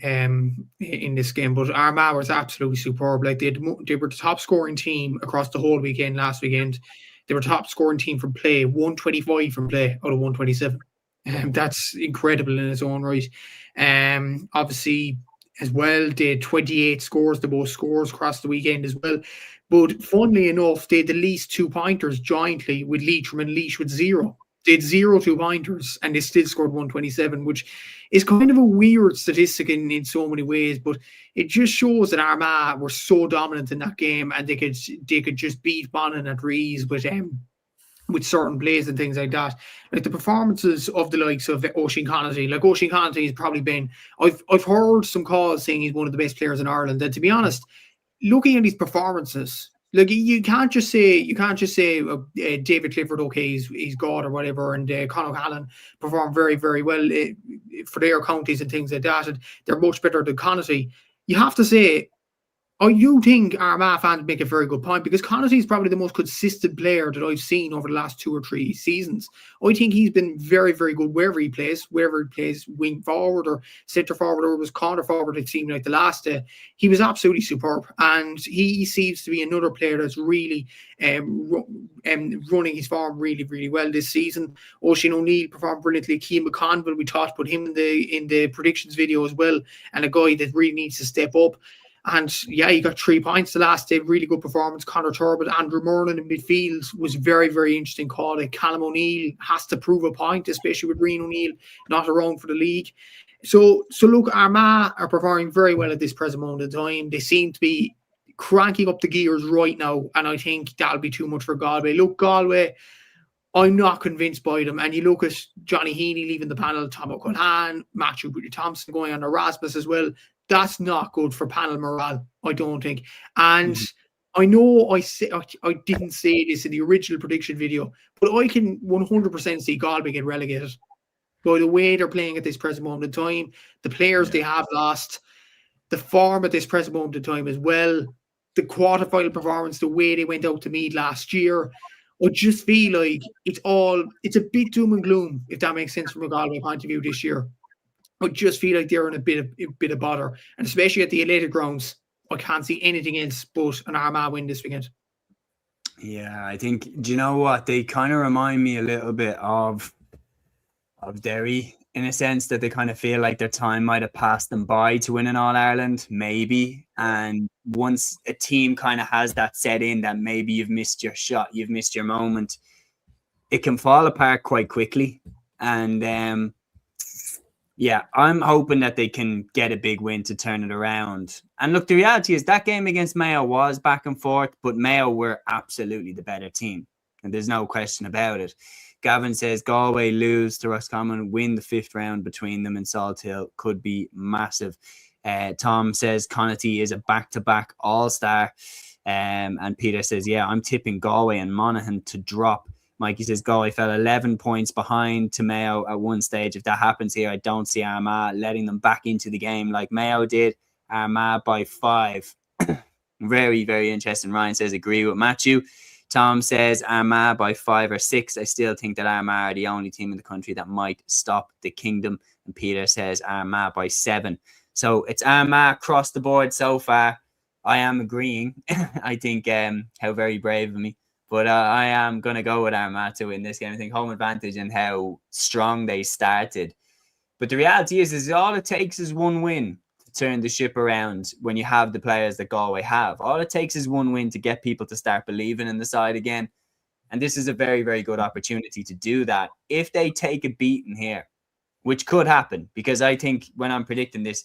in this game, but Armagh was absolutely superb. Like, they were the top scoring team across the whole weekend last weekend. They were top scoring team from play, 125 from play out of 127. That's incredible in its own right. Obviously, as well, they had 28 scores, the most scores across the weekend as well. But funnily enough, they had the least 2-pointers jointly with Leitrim, and Laois with 0. They had 0 2-pointers, and they still scored 127, which is kind of a weird statistic in so many ways. But it just shows that Armagh were so dominant in that game, and they could just beat Monaghan at Rees with certain plays and things like that. Like, the performances of the likes of Oisin Connaughty. Like, Oisin Connaughty has probably been, I've heard some calls saying he's one of the best players in Ireland. And to be honest, looking at his performances, like, you can't just say David Clifford, okay, he's God or whatever, and Conor O'Callaghan performed very, very well for their counties and things like that, and they're much better than Connaughty. You have to say, I do think Armagh fans make a very good point, because Connaughty is probably the most consistent player that I've seen over the last 2 or 3 seasons. I think he's been very, very good wherever he plays, wing forward or centre forward, or was corner forward, it seemed like the last day. He was absolutely superb, and he seems to be another player that's really running his form really, really well this season. Oisin O'Neill performed brilliantly. Keane McConville, we talked about him in the predictions video as well, and a guy that really needs to step up. And yeah, he got 3 points the last day. Really good performance. Connor Turbot, Andrew Merlin in midfield was very, very interesting call. Like, Callum O'Neill has to prove a point, especially with Rian O'Neill not around for the league. So look, Armagh are performing very well at this present moment in time. They seem to be cranking up the gears right now, and I think that'll be too much for Galway. Look, Galway, I'm not convinced by them. And you look at Johnny Heaney leaving the panel, Tom O'Connell, Matthew Thompson going on Erasmus as well. That's not good for panel morale, I don't think. And I know I didn't say this in the original prediction video, but I can 100% see Galway get relegated by the way they're playing at this present moment in time, the players they have lost, the form at this present moment in time as well, the quarterfinal performance, the way they went out to Meath last year. I just feel like it's a bit doom and gloom, if that makes sense from a Galway point of view this year. I just feel like they're in a bit of bother, and especially at the Athletic Grounds, I can't see anything else but an Armagh win this weekend. Yeah, I think, do you know what? They kind of remind me a little bit of Derry, in a sense that they kind of feel like their time might have passed them by to win an All-Ireland, maybe. And once a team kind of has that set in that maybe you've missed your shot, you've missed your moment, it can fall apart quite quickly. And yeah, I'm hoping that they can get a big win to turn it around. And look, the reality is that game against Mayo was back and forth, but Mayo were absolutely the better team. And there's no question about it. Gavin says Galway lose to Roscommon, win the 5th round between them and Salt Hill. Could be massive. Tom says Connaughty is a back-to-back all-star. And Peter says, yeah, I'm tipping Galway and Monaghan to drop. Mikey says Galway fell 11 points behind to Mayo at one stage. If that happens here, I don't see Armagh letting them back into the game like Mayo did. Armagh by 5. Very, very interesting. Ryan says, agree with Matthew. Tom says Armagh by 5 or 6. I still think that Armagh are the only team in the country that might stop the kingdom. And Peter says Armagh by 7. So it's Armagh across the board so far. I am agreeing. I think how very brave of me. But I am going to go with Armagh to win this game. I think home advantage and how strong they started. But the reality is all it takes is one win to turn the ship around when you have the players that Galway have. All it takes is one win to get people to start believing in the side again. And this is a very, very good opportunity to do that. If they take a beating here, which could happen, because I think when I'm predicting this,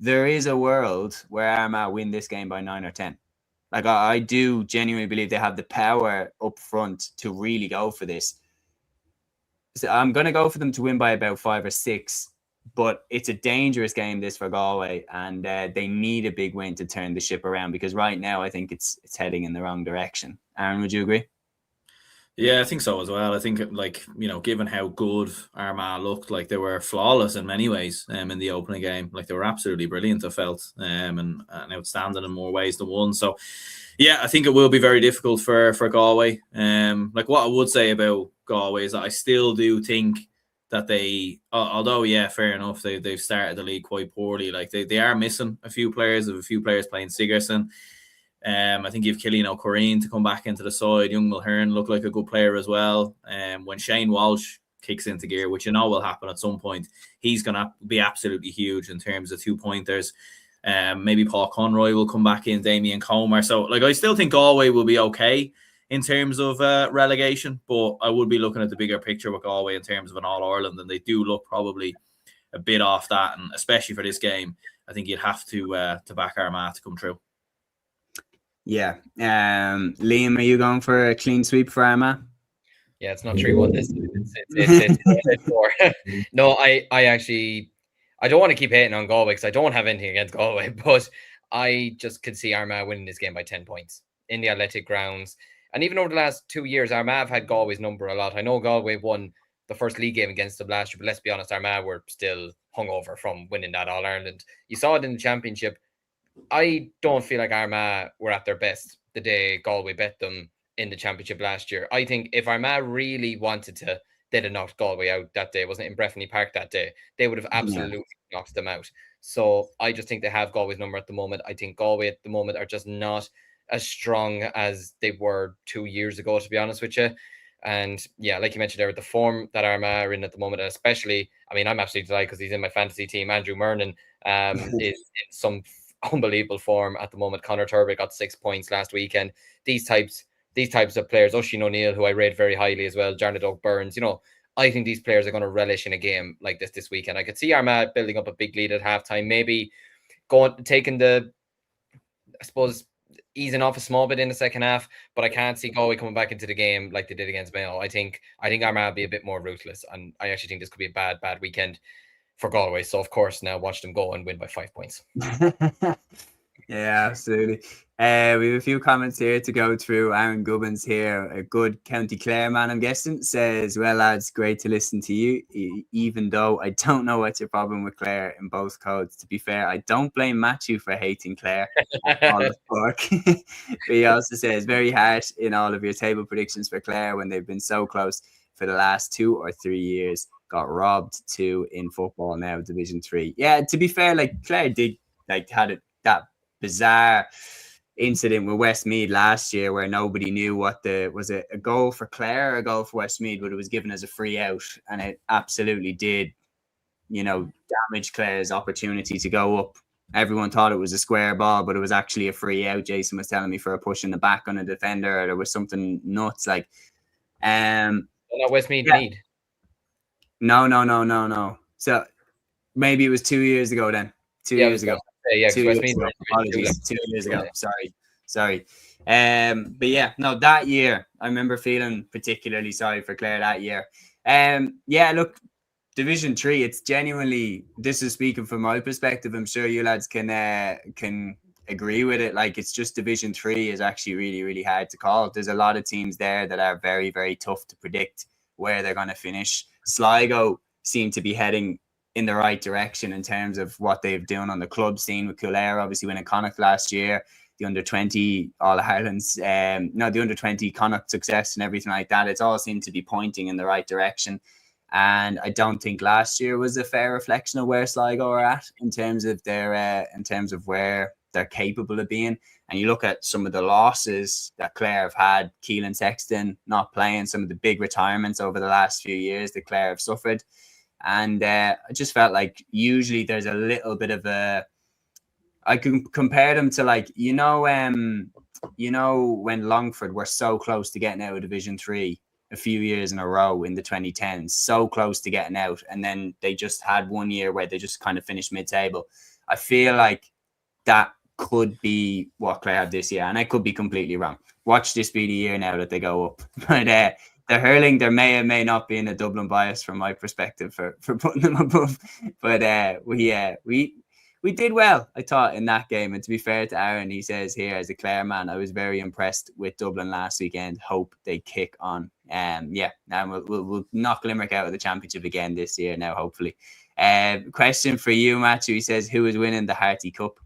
there is a world where Armagh win this game by 9 or 10. Like I do genuinely believe they have the power up front to really go for this. So I'm going to go for them to win by about 5 or 6, but it's a dangerous game this for Galway, and they need a big win to turn the ship around, because right now I think it's heading in the wrong direction. Aaron, would you agree? Yeah, I think so as well. I think, like, you know, given how good Armagh looked, like they were flawless in many ways in the opening game. Like they were absolutely brilliant, I felt, and outstanding in more ways than one. So, yeah, I think it will be very difficult for Galway. Like what I would say about Galway is that I still do think that they, although, yeah, fair enough, they've started the league quite poorly. Like they are missing a few players playing Sigerson. I think you have Cúilín O'Corrine to come back into the side. Young Mulhern looked like a good player as well. When Shane Walsh kicks into gear, which you know will happen at some point, he's going to be absolutely huge in terms of 2-pointers. Maybe Paul Conroy will come back in, Damien Comer. So, like, I still think Galway will be okay in terms of relegation, but I would be looking at the bigger picture with Galway in terms of an All-Ireland, and they do look probably a bit off that, and especially for this game, I think you'd have to back Armagh to come through. Yeah. Liam, are you going for a clean sweep for Armagh? Yeah, it's not 3-1 this. It's 4. No, I actually, I don't want to keep hating on Galway because I don't have anything against Galway, but I just could see Armagh winning this game by 10 points in the athletic grounds. And even over the last 2 years, Armagh have had Galway's number a lot. I know Galway won the first league game against them last year, but let's be honest, Armagh were still hungover from winning that All-Ireland. You saw it in the championship. I don't feel like Armagh were at their best the day Galway bet them in the championship last year. I think if Armagh really wanted to, they'd have knocked Galway out that day. Wasn't it in Breffni Park that day? They would have absolutely knocked them out. So I just think they have Galway's number at the moment. I think Galway at the moment are just not as strong as they were 2 years ago, to be honest with you. And yeah, like you mentioned there, the form that Armagh are in at the moment, and especially, I mean, I'm absolutely delighted because he's in my fantasy team. Andrew Murnan is in some unbelievable form at the moment. Conor Turbitt got 6 points last weekend. These types of players, Oisin O'Neill, who I rate very highly as well, Jarnett Oak Burns, you know, I think these players are going to relish in a game like this weekend. I could see Armagh building up a big lead at halftime, maybe taking the, I suppose, easing off a small bit in the second half, but I can't see Galway coming back into the game like they did against Mayo. I think Armagh will be a bit more ruthless, and I actually think this could be a bad weekend for Galway. So of course now watch them go and win by 5 points. Yeah, absolutely. We have a few comments here to go through. Aaron Gubbins here, a good County Clare man, I'm guessing, says, well, lads, great to listen to you, even though I don't know what's your problem with Clare in both codes. To be fair, I don't blame Matthew for hating Clare. All the fuck. But he also says, very harsh in all of your table predictions for Clare when they've been so close for the last 2 or 3 years. Got robbed too in football now, Division 3. Yeah, to be fair, like Clare did, like, had that bizarre incident with Westmeath last year where nobody knew what was it a goal for Clare or a goal for Westmeath, but it was given as a free out, and it absolutely did, you know, damage Clare's opportunity to go up. Everyone thought it was a square ball, but it was actually a free out. Jason was telling me, for a push in the back on a defender, or there was something nuts like. Not Westmeath need. No. So maybe it was 2 years ago then. 2 years ago. Yeah, 2 years ago. Apologies. 2 years ago. Sorry. But yeah, no, that year I remember feeling particularly sorry for Clare that year. Yeah, look, Division 3, it's genuinely, this is speaking from my perspective. I'm sure you lads can agree with it. Like, it's just Division 3 is actually really, really hard to call. There's a lot of teams there that are very, very tough to predict where they're going to finish. Sligo seem to be heading in the right direction in terms of what they've done on the club scene, with Kildare obviously winning Connacht last year, the under-20 All-Irelands, the under-20 Connacht success and everything like that. It's all seemed to be pointing in the right direction. And I don't think last year was a fair reflection of where Sligo are at in terms of where they're capable of being. And you look at some of the losses that Clare have had, Keelan Sexton not playing, some of the big retirements over the last few years that Clare have suffered. And I just felt like usually there's a little bit of I can compare them to, like, when Longford were so close to getting out of Division 3 a few years in a row in the 2010s, so close to getting out, and then they just had one year where they just kind of finished mid-table. I feel like that could be what Clare had this year, and I could be completely wrong. Watch this be the year now that they go up. But the hurling, there may or may not be in a Dublin bias from my perspective for putting them above. But we did well, I thought, in that game. And to be fair to Aaron, he says here, as a Clare man, I was very impressed with Dublin last weekend. Hope they kick on. Now we'll knock Limerick out of the championship again this year now, hopefully. Question for you, Matthew. He says, who is winning the Harty Cup?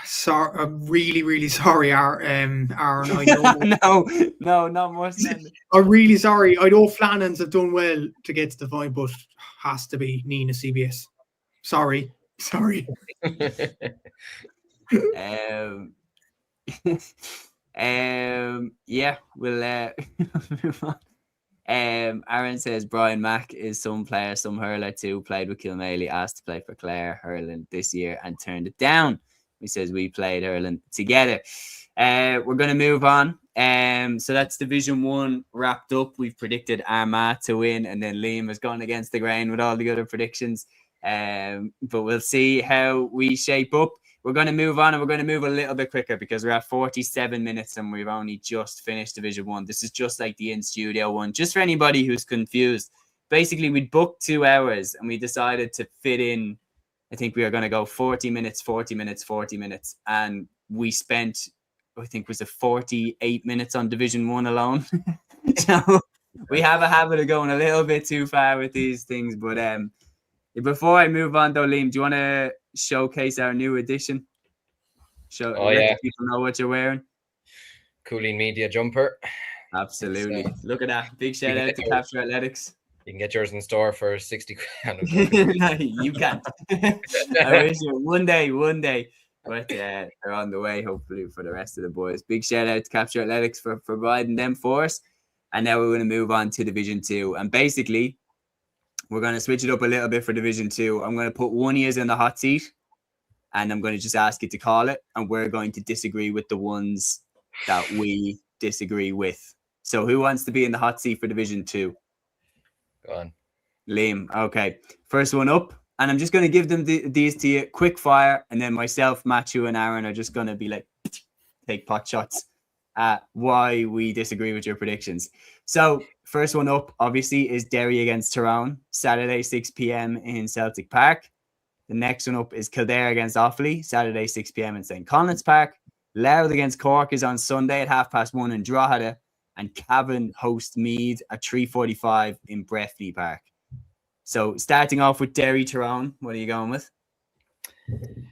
Sorry, I'm really, really sorry, Aaron. I know. No, not much. I'm really sorry. I know Flannans have done well to get to the final, but has to be Nina CBS. Sorry. We'll move on. Aaron says Brian Mack is some player, some hurler too, played with Kilmaley, asked to play for Clare hurling this year and turned it down. He says we played hurling together. We're going to move on. So that's Division 1 wrapped up. We've predicted Armagh to win, and then Liam has gone against the grain with all the other predictions. But we'll see how we shape up. We're going to move on, and we're going to move a little bit quicker because we're at 47 minutes and we've only just finished Division 1. This is just like the in-studio one. Just for anybody who's confused, basically we booked 2 hours and we decided to fit in, I think we are going to go 40 minutes, and we spent, I think, was it 48 minutes on Division 1 alone. So we have a habit of going a little bit too far with these things. But before I move on though, Liam, do you want to showcase our new edition? Let people know what you're wearing. Cúilín Media jumper. Absolutely. Look at that. Big shout out to Capture Athletics. You can get yours in store for 60 grand. No, you can't. I wish you one day. But they're on the way, hopefully, for the rest of the boys. Big shout out to Capture Athletics for providing them for us. And now we're going to move on to Division 2. And basically, we're going to switch it up a little bit for Division 2. I'm going to put one ears in the hot seat, and I'm going to just ask you to call it. And we're going to disagree with the ones that we disagree with. So who wants to be in the hot seat for Division 2? Go on. Liam. Okay. First one up. And I'm just going to give them these to you quick fire. And then myself, Matthew, and Aaron are just going to be like, take pot shots at why we disagree with your predictions. So first one up, obviously, is Derry against Tyrone, Saturday, 6 p.m. in Celtic Park. The next one up is Kildare against Offaly, Saturday, 6 p.m. in St. Colins Park. Louth against Cork is on Sunday at 1:30 in Drogheda. And Cavan host Meath at 3:45 in Breffni Park. So starting off with Derry Tyrone, what are you going with?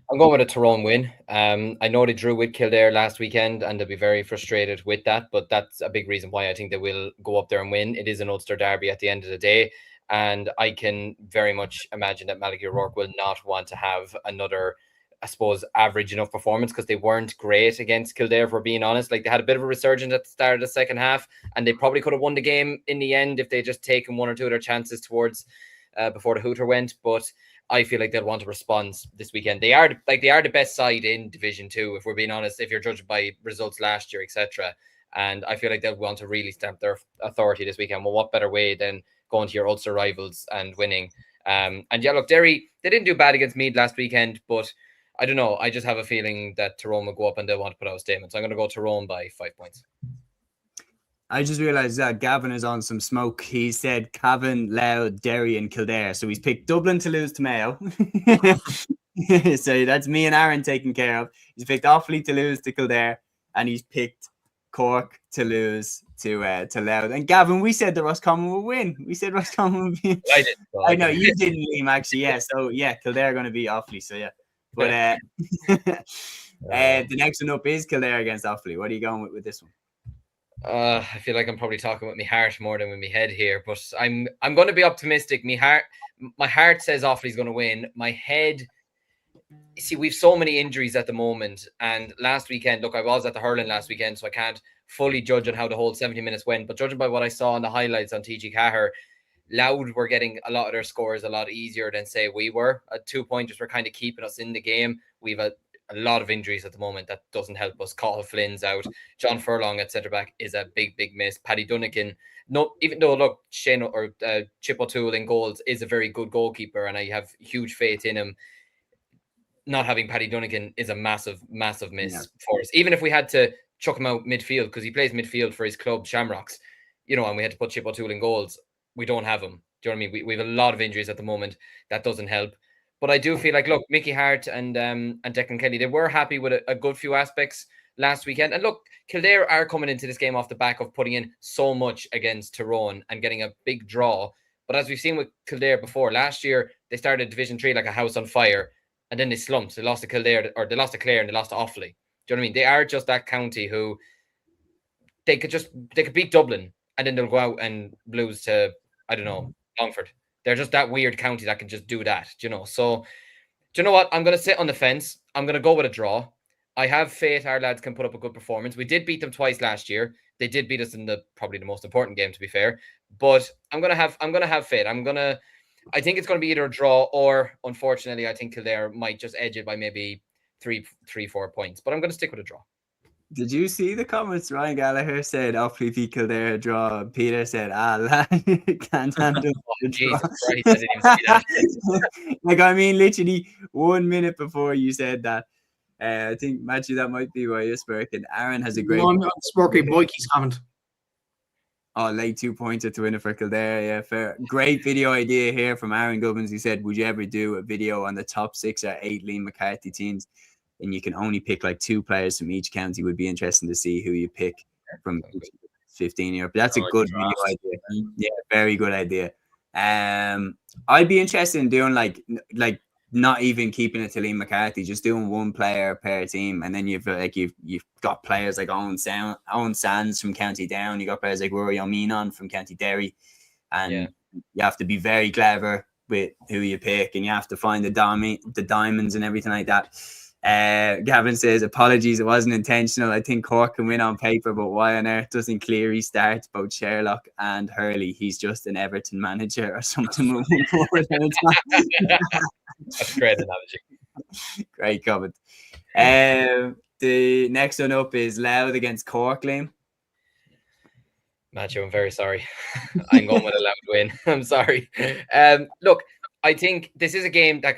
I'm going with a Tyrone win. I know they drew with Kildare last weekend and they'll be very frustrated with that, but that's a big reason why I think they will go up there and win. It is an Ulster derby at the end of the day, and I can very much imagine that Malachy O'Rourke will not want to have another, I suppose, average enough performance, because they weren't great against Kildare, if we're being honest. Like, they had a bit of a resurgence at the start of the second half, and they probably could have won the game in the end if they just taken one or two of their chances towards before the hooter went. But I feel like they'll want to respond this weekend. They are the best side in Division 2, if we're being honest, if you're judged by results last year, etc. And I feel like they'll want to really stamp their authority this weekend. Well, what better way than going to your Ulster rivals and winning? And yeah, look, Derry, they didn't do bad against Meath last weekend, but I don't know. I just have a feeling that Tyrone will go up and they'll want to put out a statement. So I'm going to go Tyrone by 5 points. I just realised that Gavin is on some smoke. He said Cavan, Louth, Derry and Kildare. So he's picked Dublin to lose to Mayo. So that's me and Aaron taken care of. He's picked Offaly to lose to Kildare, and he's picked Cork to lose to Louth. And Gavin, we said the Roscommon will win. We said Roscommon will win. I did. So I know you didn't, Liam, actually. Yeah. So yeah, Kildare are going to be Offaly. So yeah. But the next one up is Kildare against Offaly. What are you going with this one? I feel like I'm probably talking with my heart more than with my head here, but I'm going to be optimistic. My heart says Offaly's going to win. My head, see, we've so many injuries at the moment. And last weekend, look, I was at the hurling last weekend, so I can't fully judge on how the whole 70 minutes went. But judging by what I saw on the highlights on TG Cahir, Louth were getting a lot of their scores a lot easier than, say, we were. 2-pointers were kind of keeping us in the game. We've a lot of injuries at the moment. That doesn't help us. Cathal Flynn's out. John Furlong at centre back is a big miss. Paddy Dunnigan, no, even though look, Shane or Chip O'Toole in goals is a very good goalkeeper, and I have huge faith in him. Not having Paddy Dunnigan is a massive miss for us. Even if we had to chuck him out midfield, because he plays midfield for his club Shamrocks, and we had to put Chip O'Toole in goals, we don't have him. Do you know what I mean? We have a lot of injuries at the moment. That doesn't help. But I do feel like, look, Mickey Hart and Declan Kelly, they were happy with a good few aspects last weekend. And look, Kildare are coming into this game off the back of putting in so much against Tyrone and getting a big draw. But as we've seen with Kildare before, last year, they started Division 3 like a house on fire. And then they slumped. They lost to Kildare, or they lost to Clare, and they lost to Offaly. Do you know what I mean? They are just that county who they could beat Dublin, and then they'll go out and lose to, I don't know, Longford. They're just that weird county that can just do that, So, do you know what? I'm going to sit on the fence. I'm going to go with a draw. I have faith our lads can put up a good performance. We did beat them twice last year. They did beat us in probably the most important game, to be fair. But I'm going to have faith. I think it's going to be either a draw or, unfortunately, I think Kildare might just edge it by maybe 3-4 points. But I'm going to stick with a draw. Did you see the comments? Ryan Gallagher said, Offaly beat Kildare draw. Peter said, can't handle Jesus Christ, I didn't even see that. Like, I mean, literally 1 minute before you said that. I think, Matthew, that might be why you're smirking. Aaron has a great... No, I'm not smirking. Mikey's comment. Oh, late 2-pointer to win it for Kildare. Yeah, fair. Great video idea here from Aaron Gubbins. He said, would you ever do a video on the top 6 or 8 Liam McCarthy teams? And you can only pick like 2 players from each county. Would be interesting to see who you pick from 15 year. But that's a good video idea. Yeah, very good idea. I'd be interested in doing like not even keeping it to Liam McCarthy, just doing 1 player per team, and then you've got players like Owen Sands from County Down. You got players like Rory O'Menon from County Derry, and you have to be very clever with who you pick, and you have to find the diamonds and everything like that. Gavin says, apologies, it wasn't intentional. I think Cork can win on paper, but why on earth doesn't Cleary start both Sherlock and Hurley? He's just an Everton manager or something moving forward. That's a great analogy. Great comment. The next one up is Louth against Cork, Liam. Matthew, I'm very sorry. I'm going with a Louth win. I'm sorry. Look, I think this is a game that...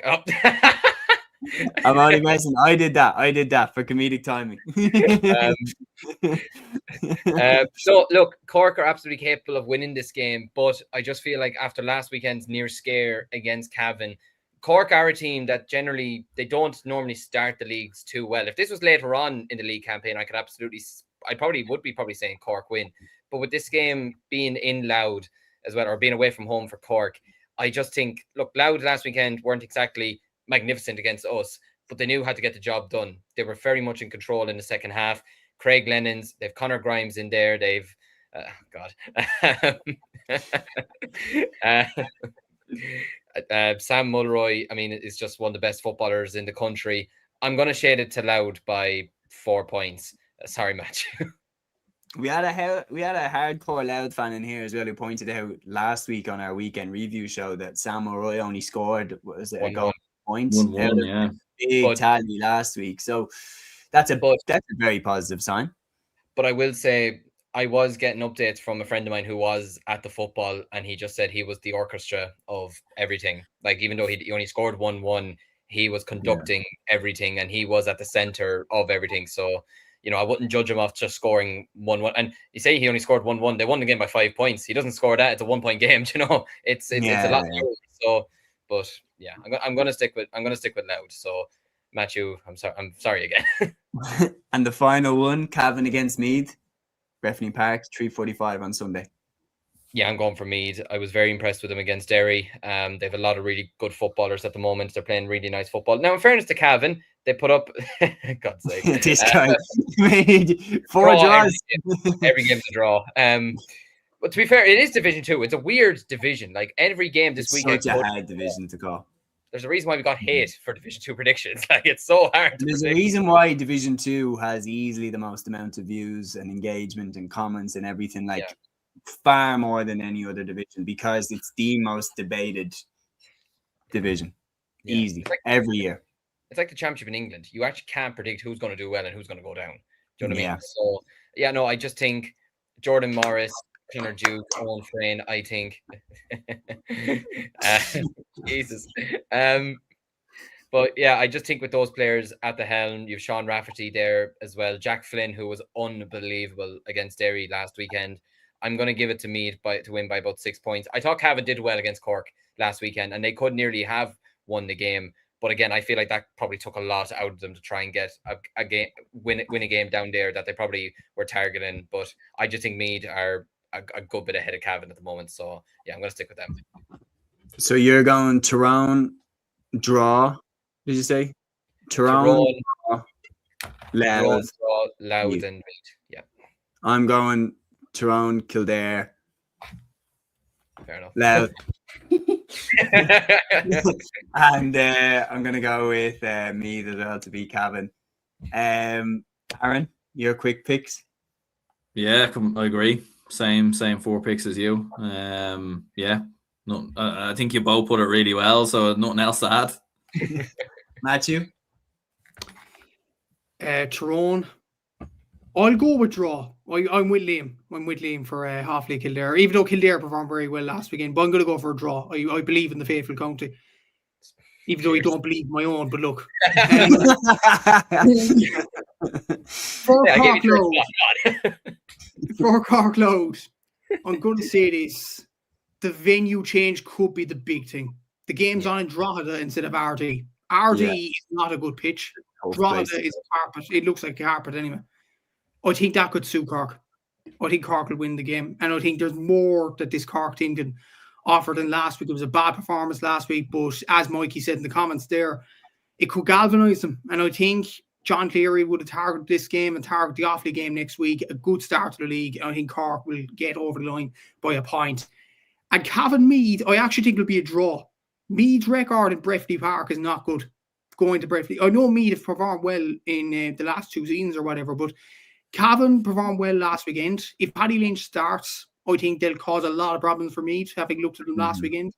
I'm only messing. I did that for comedic timing. So look, Cork are absolutely capable of winning this game, but I just feel like after last weekend's near scare against Cavan, Cork are a team that generally, they don't normally start the leagues too well. If this was later on in the league campaign, I probably would be saying Cork win. But with this game being in Louth as well, or being away from home for Cork, I just think, look, Louth last weekend weren't exactly magnificent against us, but they knew how to get the job done. They were very much in control in the second half. Craig Lennons, they've Conor Grimes in there, they've Sam Mulroy, I mean, is just one of the best footballers in the country. I'm going to shade it to Louth by 4 points. Sorry, Matthew. We had a hardcore Louth fan in here as well who pointed out last week on our weekend review show that Sam Mulroy only scored a goal point. 1-1, yeah. Big tally last week. So that's a very positive sign. But I will say, I was getting updates from a friend of mine who was at the football, and he just said he was the orchestra of everything. Like, even though he only scored 1-1, he was conducting everything, and he was at the center of everything. So, I wouldn't judge him off just scoring 1-1. And you say he only scored 1-1. They won the game by 5 points. He doesn't score that. It's a 1 point game. It's a lot. So, But yeah, I'm gonna stick with Loud. So Matthew, I'm sorry again. And the final one, Cavan against Meath, Breffni Park, 3:45 on Sunday. Yeah, I'm going for Meath. I was very impressed with them against Derry. They have a lot of really good footballers at the moment. They're playing really nice football. Now, in fairness to Cavan, they put up, God's sake, This guy made 4 draws. Every game's a draw. But to be fair, it is Division 2. It's a weird division. Like every game this weekend. Such a hard division to call. There's a reason why we got hate for Division 2 predictions. Like it's so hard. There's a reason why Division 2 has easily the most amount of views and engagement and comments and everything. Like far more than any other division, because it's the most debated division. Easy, like, every year. It's like the championship in England. You actually can't predict who's going to do well and who's going to go down. Do you know what I mean? So yeah, no, I just think Jordan Morris, Connor Duke, Owen Frayne, I think Jesus. But yeah, I just think with those players at the helm, you've Sean Rafferty there as well. Jack Flynn, who was unbelievable against Derry last weekend. I'm going to give it to Meath to win by about 6 points. I thought Cavan did well against Cork last weekend, and they could nearly have won the game. But again, I feel like that probably took a lot out of them to try and get a game, win a game down there that they probably were targeting. But I just think Meath are a good bit ahead of Cavan at the moment. So yeah, I'm going to stick with them. So you're going Tyrone, draw, did you say? Tyrone, draw, Loud, and Meath. Yeah. I'm going Tyrone, Kildare. Fair enough. Loud. And I'm going to go with Meath as well to beat Cavan. Aaron, your quick picks? Yeah, I agree. Same 4 picks as you. Yeah. No, I think you both put it really well, so nothing else to add. Matthew? Tyrone. I'll go with draw. I'm with Liam. I'm with Liam for Hofley Kildare, even though Kildare performed very well last weekend. But I'm going to go for a draw. I believe in the faithful county, even though I don't believe my own. But look, for Cork Loud, I'm going to say this: the venue change could be the big thing. The game's on in Drogheda instead of RD. RD is not a good pitch. Drogheda is a carpet. It looks like a carpet anyway. I think that could suit Cork. I think Cork will win the game. And I think there's more that this Cork team can offer than last week. It was a bad performance last week, but as Mikey said in the comments there, it could galvanise them. And I think John Cleary would have targeted this game and target the Offaly game next week. A good start to the league. And I think Cork will get over the line by a point. And Cavan Meath, I actually think it'll be a draw. Meath's record in Breffni Park is not good. Going to Breffni. I know Meath have performed well in the last 2 seasons or whatever, but Cavan performed well last weekend. If Paddy Lynch starts, I think they'll cause a lot of problems for Meath, having looked at them last weekend.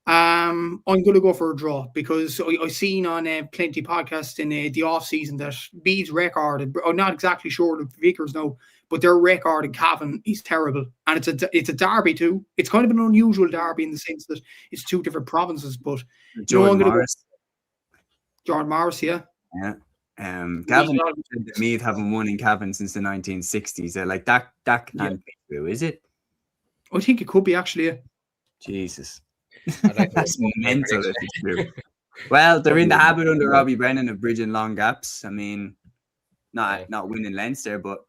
I'm going to go for a draw because I've seen on plenty podcasts in the off-season that Meath's record, I'm not exactly sure of the Vickers now, but their record in Cavan is terrible. And it's a derby too. It's kind of an unusual derby in the sense that it's 2 different provinces. But Jordan Morris. Jordan Morris, yeah. Yeah. Cavan said that Meath haven't won in Cavan since the 1960s. They're like that can't be true, is it? I think it could be actually. Yeah. Jesus. That's mental if it's true. Well, they're in the habit under Robbie Brennan of bridging long gaps. I mean, not winning Leinster, but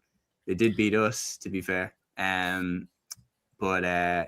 they did beat us, to be fair. But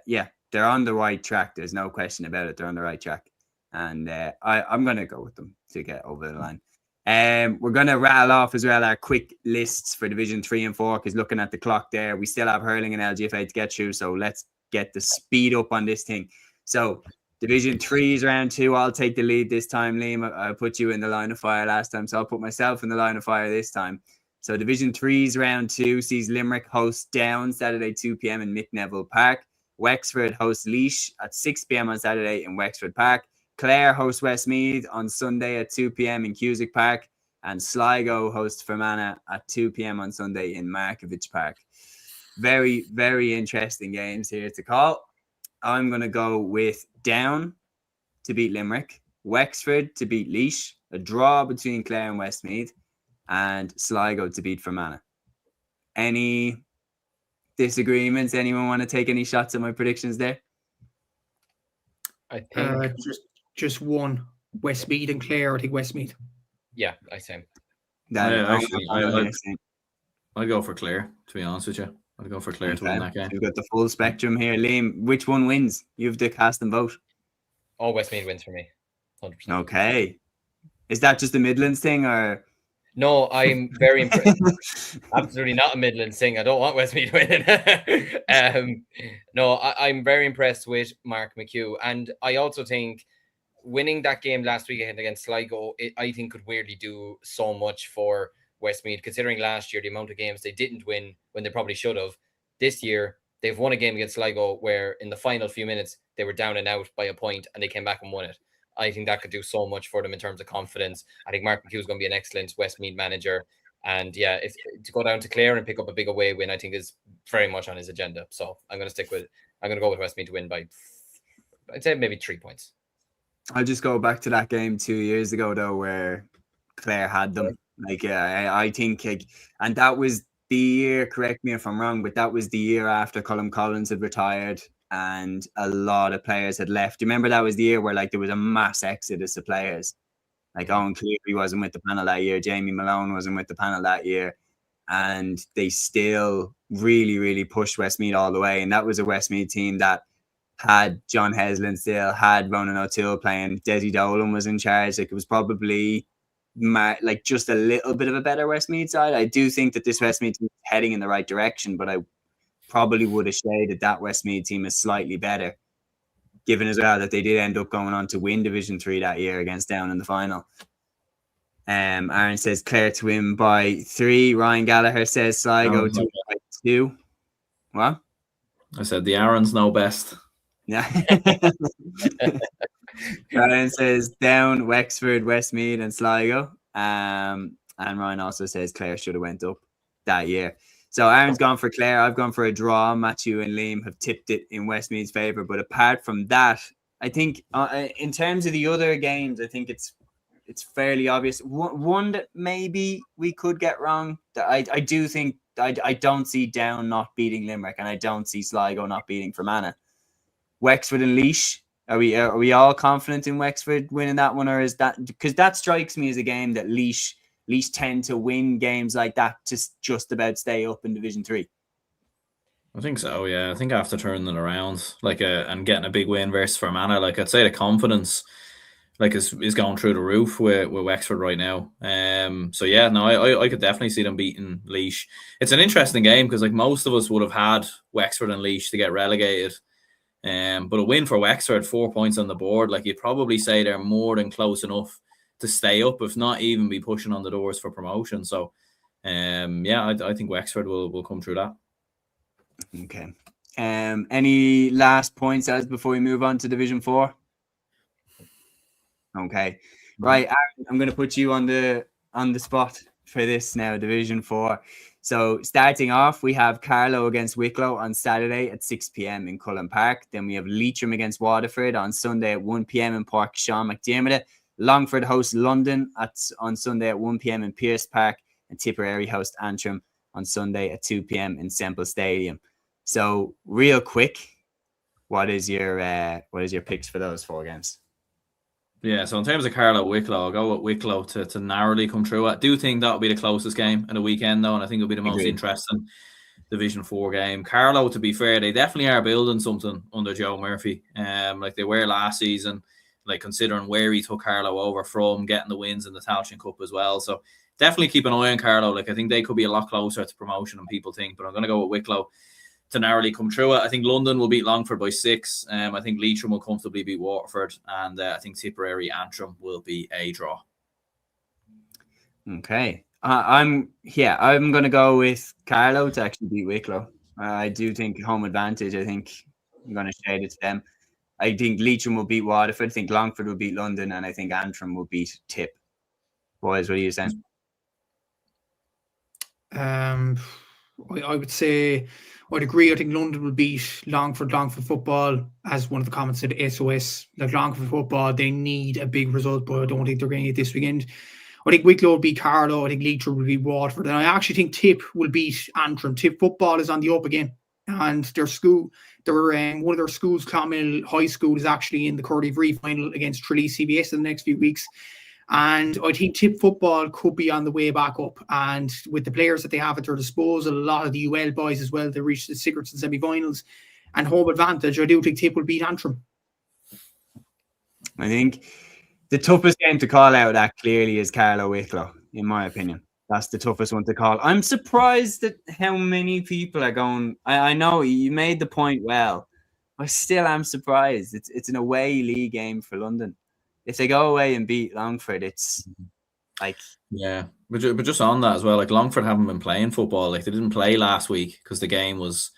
yeah, they're on the right track. There's no question about it. They're on the right track. And I'm going to go with them to get over the line. We're going to rattle off as well our quick lists for Division 3 and 4 because looking at the clock there, we still have hurling and LGFA to get through. So let's get the speed up on this thing. So Division 3 is round 2. I'll take the lead this time, Liam. I put you in the line of fire last time, so I'll put myself in the line of fire this time. So Division 3's round 2 sees Limerick host Down Saturday 2 p.m. in Mick Neville Park. Wexford hosts Laois at 6 p.m. on Saturday in Wexford Park. Clare hosts Westmeath on Sunday at 2 p.m. in Cusack Park. And Sligo hosts Fermanagh at 2 p.m. on Sunday in Markievicz Park. Very, very interesting games here to call. I'm going to go with Down to beat Limerick, Wexford to beat Laois, a draw between Clare and Westmeath, and Sligo to beat Fermanagh. Any disagreements? Anyone want to take any shots at my predictions there? I think just one. Westmeath and Clare. I think Westmeath. Yeah, I same. I'd go for Clare, to be honest with you. I'd go for Clare to win that game. We've got the full spectrum here. Liam, which one wins? You have to cast and vote. Oh, Westmeath wins for me. 100%. Okay. Is that just a Midlands thing or? No, I'm very impressed. Absolutely not a Midlands thing. I don't want Westmeath winning. No, I'm very impressed with Mark McHugh. And I also think winning that game last weekend against Sligo, I think could weirdly do so much for Westmeath, considering last year the amount of games they didn't win when they probably should have. This year, they've won a game against Sligo where in the final few minutes, they were down and out by a point and they came back and won it. I think that could do so much for them in terms of confidence. I think Mark McHugh is going to be an excellent Westmeath manager. And yeah, if to go down to Clare and pick up a big away win, I think is very much on his agenda. So I'm going to go with Westmeath to win by, I'd say maybe 3 points. I'll just go back to that game 2 years ago though, where Clare had them. I think, and that was the year, correct me if I'm wrong, but that was the year after Colm Collins had retired and a lot of players had left. Do you remember that was the year where there was a mass exodus of players? Owen Cleary wasn't with the panel that year. Jamie Malone wasn't with the panel that year. And they still really, really pushed Westmeath all the way. And that was a Westmeath team that had John Heslin still, had Ronan O'Toole playing. Desi Dolan was in charge. It was probably just a little bit of a better Westmeath side. I do think that this Westmeath team is heading in the right direction, but I probably would have shaded that Westmeath team is slightly better, given as well that they did end up going on to win Division 3 that year against Down in the final. Aaron says Clare to win by 3. Ryan Gallagher says Sligo to win by 2. What? I said the Aarons know best. Yeah. Ryan says Down, Wexford, Westmeath and Sligo. And Ryan also says Clare should have went up that year. So Aaron's gone for Clare. I've gone for a draw. Matthew and Liam have tipped it in Westmeath's favour. But apart from that, I think in terms of the other games, I think it's fairly obvious. One that maybe we could get wrong. I do think I don't see Down not beating Limerick, and I don't see Sligo not beating Fermanagh. Wexford and Laois. Are we all confident in Wexford winning that one, or is that because that strikes me as a game that Laois tend to win games like that to just about stay up in Division 3? I think so, yeah. I think after turning it around, and getting a big win versus Fermanagh, I'd say the confidence is going through the roof with Wexford right now. So yeah, no, I could definitely see them beating Laois. It's an interesting game because most of us would have had Wexford and Laois to get relegated. But a win for Wexford, 4 points on the board, you'd probably say they're more than close enough to stay up, if not even be pushing on the doors for promotion. So, I think Wexford will come through that. Okay. Any last points as before we move on to Division 4? Okay. Right, Aaron, I'm going to put you on the spot for this now, Division 4. So starting off, we have Carlow against Wicklow on Saturday at 6 p.m. in Cullen Park. Then we have Leitrim against Waterford on Sunday at 1 p.m. in Park Sean McDermott. Longford hosts London on Sunday at 1 p.m. in Pearse Park, and Tipperary host Antrim on Sunday at 2 p.m. in Semple Stadium. So real quick, what is your picks for those 4 games? Yeah, so in terms of Carlow Wicklow, I'll go with Wicklow to narrowly come through. I do think that'll be the closest game in the weekend, though, and I think it'll be the most interesting Division 4 game. Carlow, to be fair, they definitely are building something under Joe Murphy, like they were last season, considering where he took Carlow over from, getting the wins in the Tailteann Cup as well. So definitely keep an eye on Carlow. I think they could be a lot closer to promotion than people think, but I'm going to go with Wicklow to narrowly come through it. I think London will beat Longford by 6. I think Leitrim will comfortably beat Waterford, and I think Tipperary Antrim will be a draw. Okay, I'm going to go with Carlow to actually beat Wicklow. I do think home advantage. I think I'm going to shade it to them. I think Leitrim will beat Waterford. I think Longford will beat London, and I think Antrim will beat Tip. Boys, what are you saying? I would say I'd agree. I think London will beat Longford football, as one of the comments said, SOS. Longford football, they need a big result, but I don't think they're going to get this weekend. I think Wicklow will beat Carlow. I think Leitrim will beat Waterford. And I actually think Tip will beat Antrim. Tip football is on the up again. and one of their schools, Clonmel High School, is actually in the Curdy final against Tralee CBS in the next few weeks. And I think Tip football could be on the way back up. And with the players that they have at their disposal, a lot of the UL boys as well, they reached the Sigerson semi-finals and home advantage. I do think Tip will beat Antrim. I think the toughest game to call out that clearly is Carlow Wicklow, in my opinion. That's the toughest one to call. I'm surprised at how many people are going. I know you made the point well. I still am surprised. It's an away league game for London. If they go away and beat Longford, it's like... Yeah, but just on that as well, like Longford haven't been playing football. Like they didn't play last week because the game was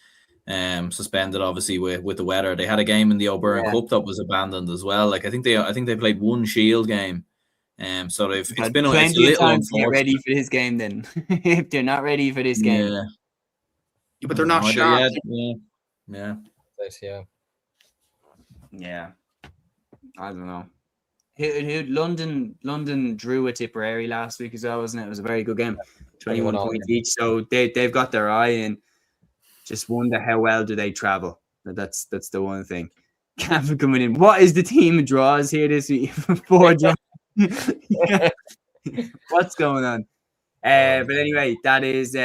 suspended, obviously, with the weather. They had a game in the O'Byrne Cup that was abandoned as well. Like I think they played one Shield game. So it's been plenty of time to get ready for this game then. If they're not ready for this game. Yeah, but they're not sharp. Yeah. I don't know. London drew at Tipperary last week as well, wasn't it? It was a very good game. 21 points each. So they've got their eye in. Just wonder how well do they travel. That's the one thing. Cavan coming in. What is the team of draws here this week? 4 draws. What's going on? But anyway, that is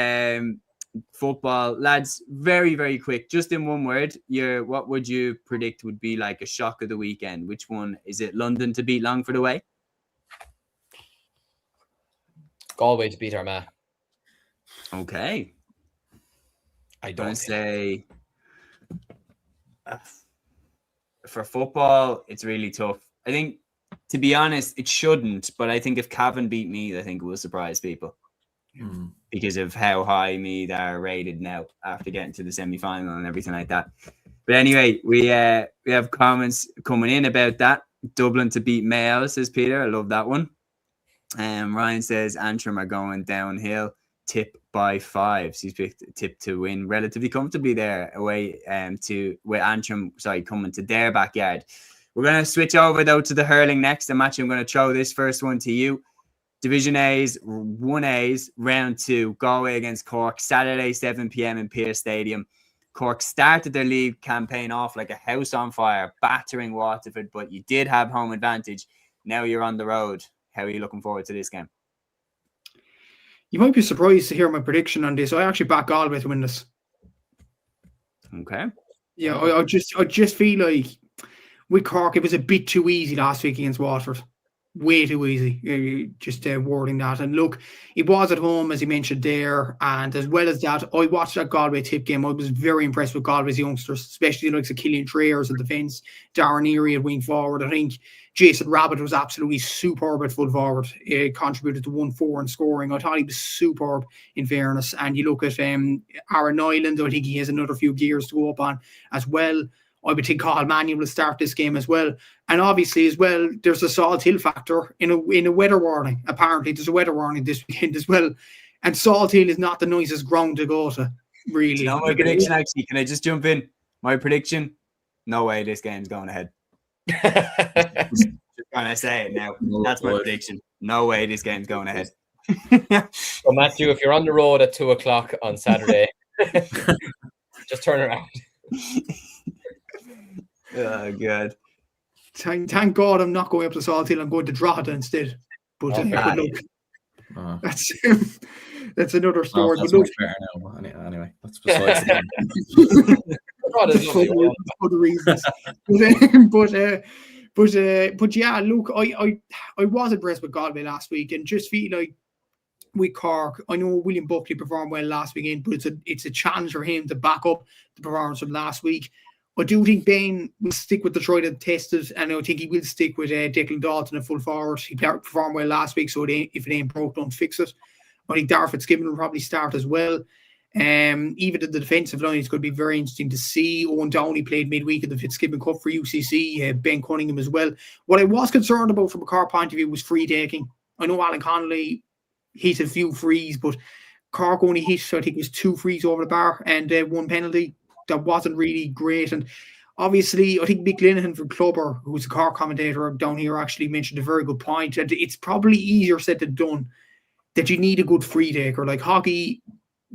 football. Lads, very, very quick. Just in one word, what would you predict would be like a shock of the weekend? Which one? Is it London to beat Longford away? Galway to beat Armagh. Okay. I don't say for football, it's really tough. I think, to be honest, it shouldn't, but I think if Cavan beat Meath, I think it will surprise people because of how high Meath are rated now after getting to the semi-final and everything like that. But anyway, we have comments coming in about that. Dublin to beat Mayo, says Peter. I love that one. Ryan says Antrim are going downhill. Tip by 5. So he's picked Tip to win relatively comfortably there away with Antrim, coming to their backyard. We're going to switch over though to the hurling next. And Matthew, I'm going to throw this first one to you. Division A's, 1A's, round 2, Galway against Cork, Saturday, 7 p.m. in Pearse Stadium. Cork started their league campaign off like a house on fire, battering Waterford, but you did have home advantage. Now you're on the road. How are you looking forward to this game? You might be surprised to hear my prediction on this. I actually back Galway to win this. Okay. Yeah, I just feel like with Cork, it was a bit too easy last week against Waterford. Way too easy. Just wording that. And look, it was at home, as you mentioned there. And as well as that, I watched that Galway Tip game. I was very impressed with Galway's youngsters, especially the likes of Killian Trayers in defence, Darren Erie at wing forward. I think Jason Rabbit was absolutely superb at full forward. He contributed to 1-4 in scoring. I thought he was superb, in fairness. And you look at Aaron Nyland, I think he has another few gears to go up on as well. I would think Cathal Mannion will start this game as well. And obviously as well, there's a Salt Hill factor in a weather warning. Apparently there's a weather warning this weekend as well. And Salt Hill is not the nicest ground to go to, really. Do you know my prediction, actually? Can I just jump in? My prediction, no way this game's going ahead. Just going to say it now. That's my prediction. No way this game's going ahead. So Matthew, if you're on the road at 2:00 on Saturday, just turn around. Oh, God. Thank God I'm not going up to Salt Hill. I'm going to Drogheda instead. But look, that's another story. That's but much better now. Anyway, that's besides the other reasons. But yeah, look, I was impressed with Galway last week, and just feel like with Cork, I know William Buckley performed well last weekend, but it's a challenge for him to back up the performance from last week. I do think Bain will stick with the tried and tested, and I think he will stick with Declan Dalton at full forward. He performed well last week, so if it ain't broke, don't fix it. I think Darragh Fitzgibbon will probably start as well. Even in the defensive line, it's going to be very interesting to see. Owen Downey played midweek in the Fitzgibbon Cup for UCC, Ben Cunningham as well. What I was concerned about from a Cork point of view was free taking. I know Alan Connolly hit a few frees, but Cork only hit, I think it was 2 frees over the bar and 1 penalty. That wasn't really great. And obviously, I think Mick Linehan from Clubber, who's a Cork commentator down here, actually mentioned a very good point. And it's probably easier said than done that you need a good free taker. Like Hoggy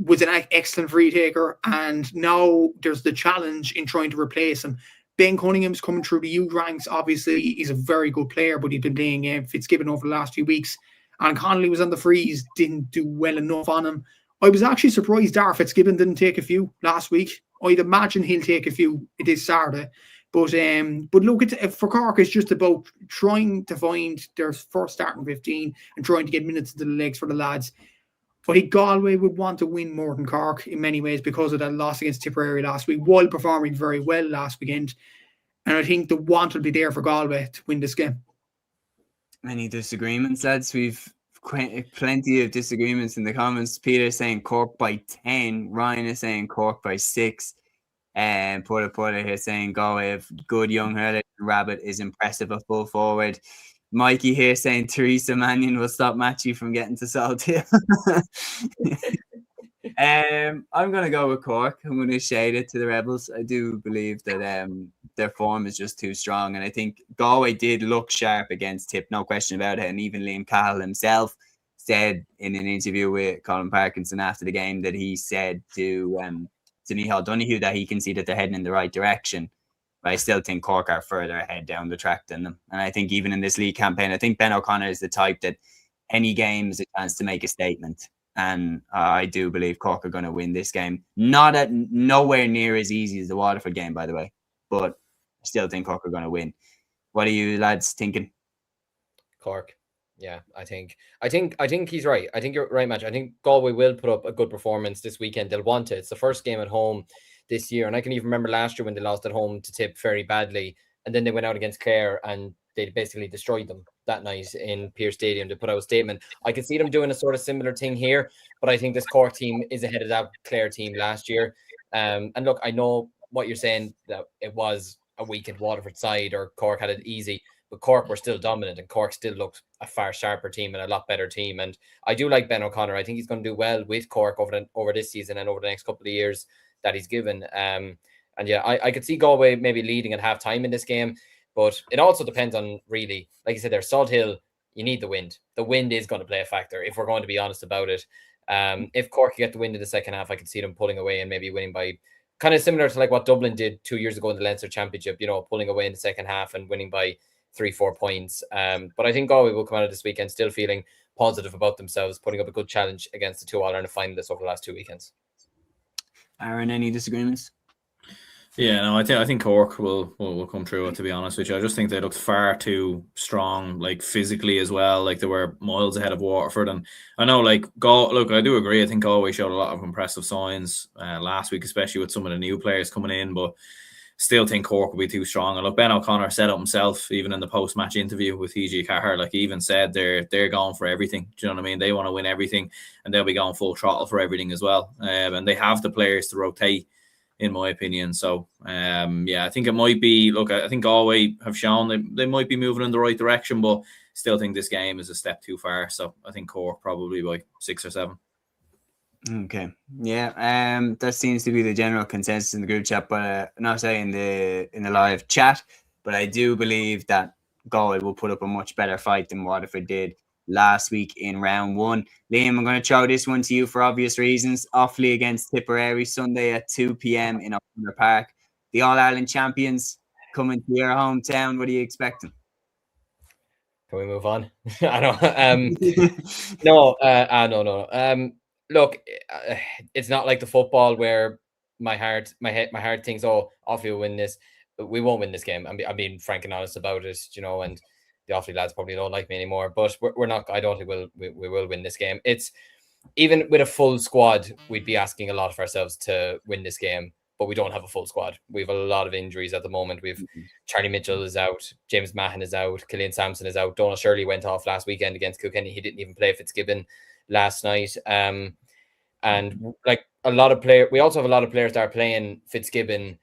was an excellent free taker, and now there's the challenge in trying to replace him. Ben Cunningham's coming through the youth ranks. Obviously, he's a very good player, but he's been playing Fitzgibbon over the last few weeks. And Connolly was on the freeze, didn't do well enough on him. I was actually surprised Dar Fitzgibbon didn't take a few last week. I'd imagine he'll take a few this Saturday. But look, for Cork, it's just about trying to find their first starting 15 and trying to get minutes into the legs for the lads. I think Galway would want to win more than Cork in many ways because of that loss against Tipperary last week, while performing very well last weekend. And I think the want will be there for Galway to win this game. Any disagreements, lads? We've plenty of disagreements in the comments. Peter saying Cork by 10. Ryan is saying Cork by 6. And Porter here saying Galway have good young hurler. Rabbit is impressive at full forward. Mikey here saying Teresa Mannion will stop Matthew from getting to Salt Hill. I'm going to go with Cork. I'm going to shade it to the Rebels. I do believe that their form is just too strong. And I think Galway did look sharp against Tip, no question about it. And even Liam Cahill himself said in an interview with Colin Parkinson after the game that he said to Micheál Donoghue that he can see that they're heading in the right direction. But I still think Cork are further ahead down the track than them. And I think even in this league campaign, I think Ben O'Connor is the type that any game is a chance to make a statement. And I do believe Cork are going to win this game. Nowhere near as easy as the Waterford game, by the way. But I still think Cork are going to win. What are you lads thinking? Cork. Yeah, I think he's right. I think you're right, Match. I think Galway will put up a good performance this weekend. They'll want it. It's the first game at home this year. And I can even remember last year when they lost at home to Tip very badly. And then they went out against Clare and they basically destroyed them that night in Pearse Stadium to put out a statement. I could see them doing a sort of similar thing here, but I think this Cork team is ahead of that Clare team last year. And look, I know what you're saying, that it was a weakened Waterford side or Cork had it easy, but Cork were still dominant and Cork still looked a far sharper team and a lot better team. And I do like Ben O'Connor. I think he's going to do well with Cork over this season and over the next couple of years that he's given. And yeah, I could see Galway maybe leading at half time in this game, but it also depends on, really, like you said, there's Salt Hill. You need the wind. The wind is going to play a factor if we're going to be honest about it. If Cork get the wind in the second half, I could see them pulling away and maybe winning by kind of similar to like what Dublin did 2 years ago in the Leinster Championship, pulling away in the second half and winning by 3-4 points. But I think Galway will come out of this weekend still feeling positive about themselves, putting up a good challenge against the two All-Ireland finalists over the last 2 weekends. Aaron, any disagreements? Yeah, no, I think Cork will come through it, to be honest with you. I just think they looked far too strong, like physically as well. Like they were miles ahead of Waterford. And I know, like, look, I do agree. I think Galway showed a lot of impressive signs last week, especially with some of the new players coming in. But still think Cork will be too strong. And look, Ben O'Connor said it himself, even in the post-match interview with E.G. Carr, like he even said they're going for everything. Do you know what I mean? They want to win everything and they'll be going full throttle for everything as well. And they have the players to rotate, in my opinion. So, yeah, I think it might be, look, I think Galway have shown they might be moving in the right direction, but still think this game is a step too far. So I think Cork probably by 6 or 7. Okay. Yeah. That seems to be the general consensus in the group chat, but not saying in the live chat. But I do believe that Galway will put up a much better fight than Waterford did last week in round 1. Liam, I'm going to throw this one to you for obvious reasons. Offaly against Tipperary Sunday at 2 p.m. in O'Connor Park. The All-Ireland champions coming to your hometown. What are you expecting? Can we move on? I don't. No. Look, it's not like the football where my heart thinks, oh, Offaly will win this. But we won't win this game. I'm being frank and honest about it, and the Offaly lads probably don't like me anymore, but we're not. I don't think we will win this game. It's even with a full squad, we'd be asking a lot of ourselves to win this game, but we don't have a full squad. We have a lot of injuries at the moment. We've Charlie Mitchell is out, James Mahon is out, Killian Sampson is out. Donald Shirley went off last weekend against Kilkenny. He didn't even play Fitzgibbon last night. And like we also have a lot of players that are playing Fitzgibbon,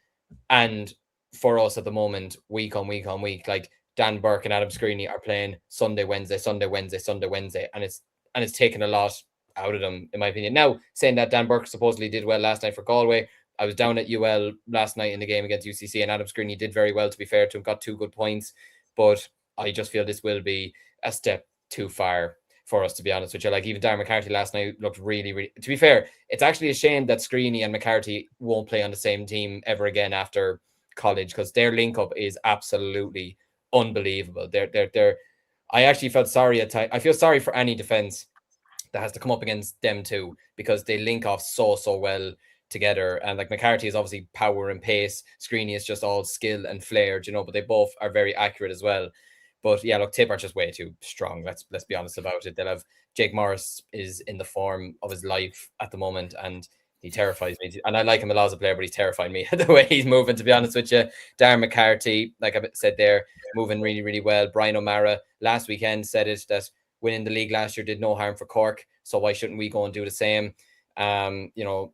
and for us at the moment, week on week, like Dan Burke and Adam Screeney are playing Sunday, Wednesday, and it's taken a lot out of them, in my opinion. Now, saying that, Dan Burke supposedly did well last night for Galway. I was down at UL last night in the game against UCC, and Adam Screeney did very well, to be fair to him, got 2 good points, but I just feel this will be a step too far for us, to be honest with you. Like even Darren McCarthy last night looked really, really, to be fair, it's actually a shame that Screeney and McCarthy won't play on the same team ever again after college, because their link up is absolutely unbelievable. I actually felt sorry at times. I feel sorry for any defense that has to come up against them too, because they link off so well together. And like McCarthy is obviously power and pace, Screeney is just all skill and flair, but they both are very accurate as well. But yeah, look, Tip are just way too strong. Let's be honest about it. They'll have Jake Morris is in the form of his life at the moment, and he terrifies me. And I like him a lot as a player, but he's terrified me the way he's moving, to be honest with you. Darren McCarthy, like I said there, moving really, really well. Brian O'Mara last weekend said it, that winning the league last year did no harm for Cork, so why shouldn't we go and do the same? Richelli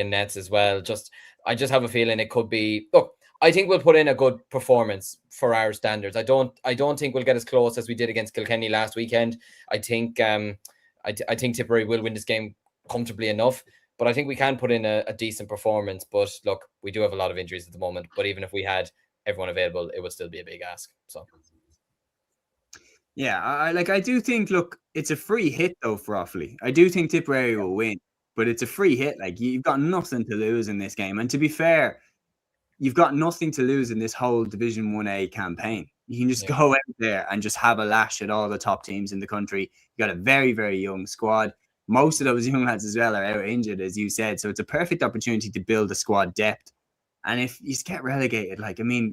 and Nets as well. I just have a feeling it could be. Look, I think we'll put in a good performance for our standards. I don't think we'll get as close as we did against Kilkenny last weekend. I think Tipperary will win this game comfortably enough, but I think we can put in a decent performance. But look, we do have a lot of injuries at the moment, but even if we had everyone available, it would still be a big ask. So yeah, I do think, look, it's a free hit though for Offaly. I do think Tipperary will win, but it's a free hit. Like, you've got nothing to lose in this game, and to be fair, you've got nothing to lose in this whole Division 1A campaign. You can just go out there and just have a lash at all the top teams in the country. You got a very, very young squad. Most of those young lads as well are out injured, as you said. So it's a perfect opportunity to build a squad depth. And if you get relegated,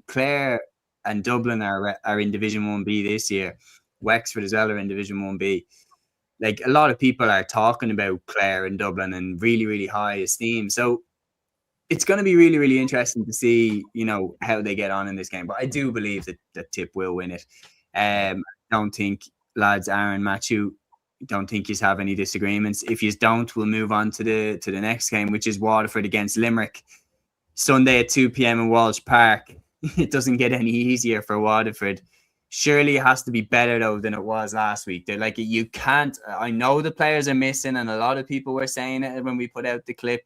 Clare and Dublin are in Division 1B this year. Wexford as well are in Division 1B. Like, a lot of people are talking about Clare and Dublin in really, really high esteem. So it's going to be really, really interesting to see, how they get on in this game. But I do believe that Tip will win it. Don't think, lads, Aaron, Matthew, don't think you have any disagreements. If you don't, we'll move on to the next game, which is Waterford against Limerick. Sunday at 2 p.m. in Walsh Park. It doesn't get any easier for Waterford. Surely it has to be better, though, than it was last week. They're like, you can't. I know the players are missing, and a lot of people were saying it when we put out the clip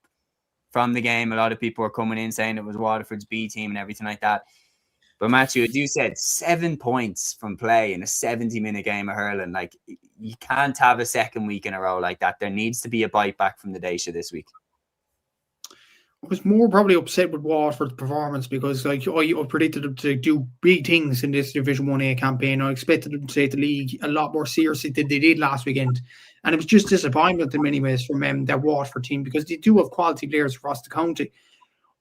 from the game. A lot of people were coming in saying it was Waterford's B team and everything like that. But Matthew, as you said, 7 points from play in a 70-minute game of hurling. Like, you can't have a second week in a row like that. There needs to be a bite back from the Daisha this week. I was more probably upset with Waterford's performance because, I predicted them to do big things in this Division 1A campaign. I expected them to take the league a lot more seriously than they did last weekend. And it was just disappointment in many ways from that Waterford team, because they do have quality players across the county.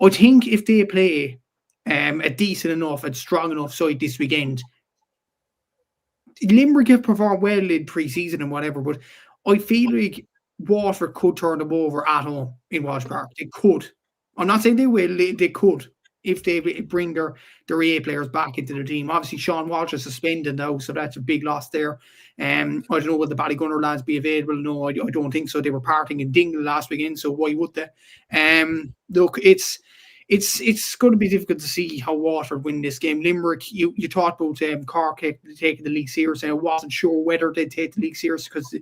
I think if they play a decent enough and strong enough side this weekend, Limerick have performed well in pre-season and whatever, but I feel like Waterford could turn them over at home in Walsh Park. They could. I'm not saying they will. They could, if they bring their A players back into the team. Obviously, Sean Walsh is suspended now, so that's a big loss there. I don't know, will the Ballygunner lads be available? No, I don't think so. They were partying in Dingle last weekend, so why would they? Look, it's going to be difficult to see how Waterford win this game. Limerick, you talked about Cork taking the league seriously. I wasn't sure whether they'd take the league seriously because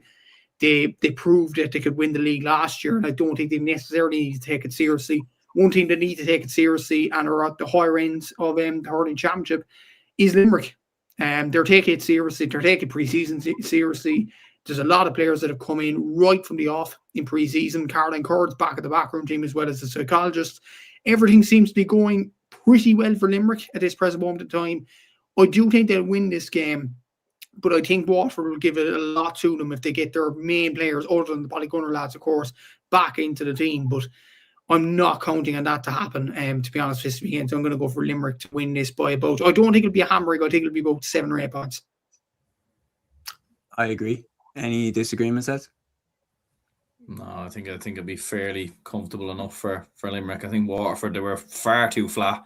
they proved that they could win the league last year, and I don't think they necessarily need to take it seriously. One team that need to take it seriously and are at the higher ends of the hurling championship is Limerick. They're taking it seriously. They're taking pre-season seriously. There's a lot of players that have come in right from the off in pre-season. Caroline Curd's back at the backroom team as well as the psychologist. Everything seems to be going pretty well for Limerick at this present moment in time. I do think they'll win this game, but I think Waterford will give it a lot to them if they get their main players, other than the Ballygunner lads, of course, back into the team. But I'm not counting on that to happen, to be honest with you. So I'm going to go for Limerick to win this by about, I don't think it'll be a hammering. I think it'll be about 7 or 8 points. I agree. Any disagreements, Ed? No, I think it'd be fairly comfortable enough for Limerick. I think Waterford, they were far too flat,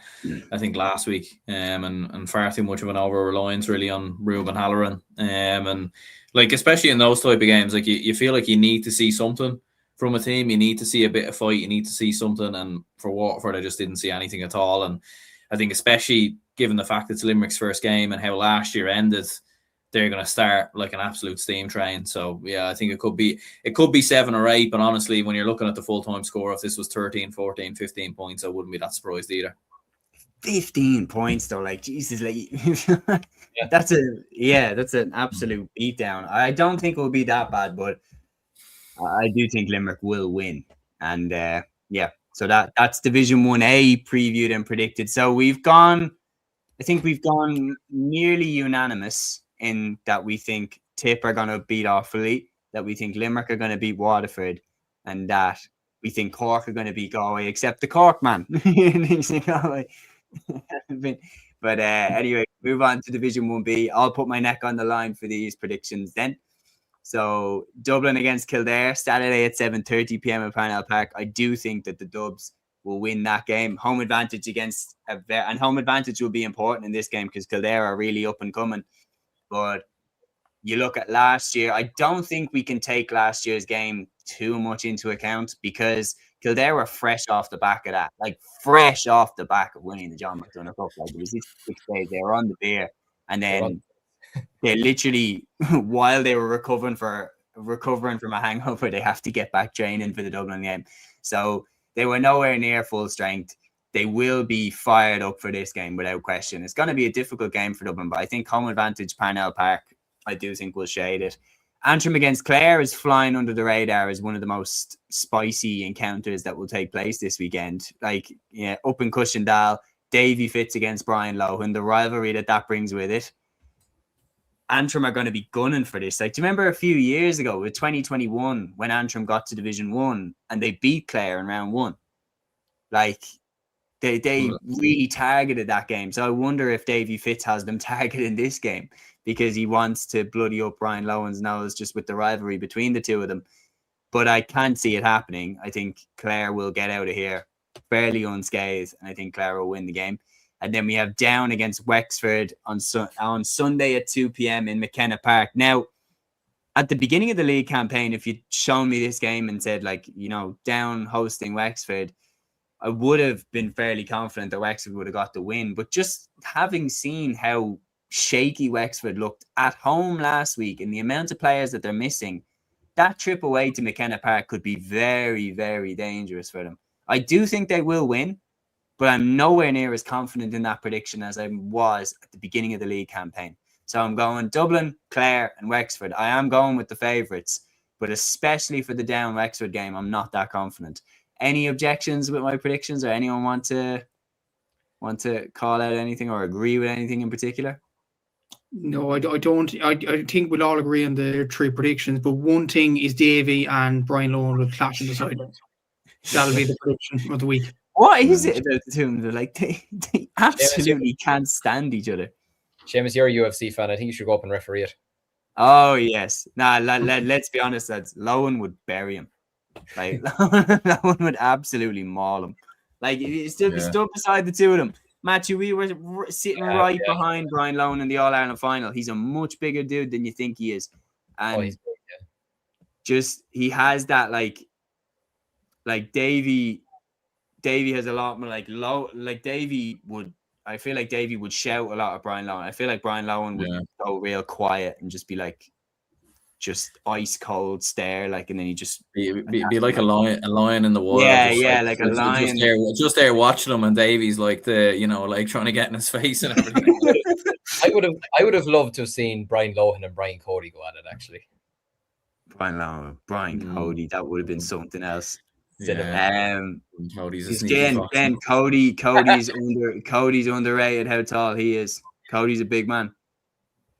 I think, last week, and far too much of an over-reliance really on Ruben Halloran. And like, especially in those type of games, like you feel like you need to see something from a team. You need to see a bit of fight. You need to see something. And for Waterford, I just didn't see anything at all. And I think, especially given the fact it's Limerick's first game and how last year ended, they're going to start like an absolute steam train. So yeah, I think it could be 7 or 8. But honestly, when you're looking at the full-time score, if this was 13, 14, 15 points, I wouldn't be that surprised either. 15 points though, like Jesus, like that's an absolute beatdown. I don't think it will be that bad, but I do think Limerick will win. And so that's Division 1A previewed and predicted. So I think we've gone nearly unanimous in that we think Tip are going to beat Offaly, that we think Limerick are going to beat Waterford, and that we think Cork are going to beat Galway, except the Cork man. But anyway, move on to Division 1B. I'll put my neck on the line for these predictions then. So Dublin against Kildare, Saturday at 7:30 p.m. at Parnell Park. I do think that the Dubs will win that game. Home advantage and home advantage will be important in this game because Kildare are really up and coming. But you look at last year, I don't think we can take last year's game too much into account because Kildare were fresh off the back of that, like fresh off the back of winning the John McDonagh Cup. Like it was these 6 days, they were on the beer, and then they literally, while they were recovering from a hangover, they have to get back training for the Dublin game. So they were nowhere near full strength. They will be fired up for this game without question. It's going to be a difficult game for Dublin, but I think home advantage Parnell Park, I do think will shade it. Antrim against Clare is flying under the radar as one of the most spicy encounters that will take place this weekend. Like, up in Cushendall, Davy Fitz against Brian Lowe, and the rivalry that brings with it. Antrim are going to be gunning for this. Like, do you remember a few years ago with 2021 when Antrim got to Division 1 and they beat Clare in round 1? Like, they really targeted that game. So I wonder if Davy Fitz has them targeted in this game because he wants to bloody up Brian Lowen's nose just with the rivalry between the two of them. But I can't see it happening. I think Clare will get out of here fairly unscathed, and I think Clare will win the game. And then we have Down against Wexford on Sunday at 2 p.m. in McKenna Park. Now, at the beginning of the league campaign, if you'd shown me this game and said, like, Down hosting Wexford, I would have been fairly confident that Wexford would have got the win. But just having seen how shaky Wexford looked at home last week and the amount of players that they're missing, that trip away to McKenna Park could be very, very dangerous for them. I do think they will win, but I'm nowhere near as confident in that prediction as I was at the beginning of the league campaign. So I'm going Dublin, Clare, and Wexford. I am going with the favourites, but especially for the Down Wexford game, I'm not that confident. Any objections with my predictions, or anyone want to call out anything or agree with anything in particular? No, I don't. I think we'll all agree on the 3 predictions, but one thing is Davy and Brian Lowen will clash in the sidelines. That'll be the prediction of the week. What is it about the two of them? Like, they absolutely can't stand each other. Séamus, you're a UFC fan. I think you should go up and referee it. Oh, yes. Nah, let's be honest. Lowen would bury him. Like, Lowen would absolutely maul him. Like, he stood beside the two of them. Matthew, we were sitting right behind Brian Lowen in the All-Ireland final. He's a much bigger dude than you think he is. And he's big, just, he has that, like Davy has a lot more, Davy would, I feel like Davy would shout a lot at Brian Lowen. I feel like Brian Lowen would go real quiet and just be like, just ice cold stare, like, and then he just be like a lion in the water. Yeah, like a lion. Just there watching him, and Davy's like like trying to get in his face and everything. I would have loved to have seen Brian Lohan and Brian Cody go at it, actually. Brian Lohan, Brian Cody, that would have been something else. Yeah. Cody's Cody's underrated how tall he is. Cody's a big man,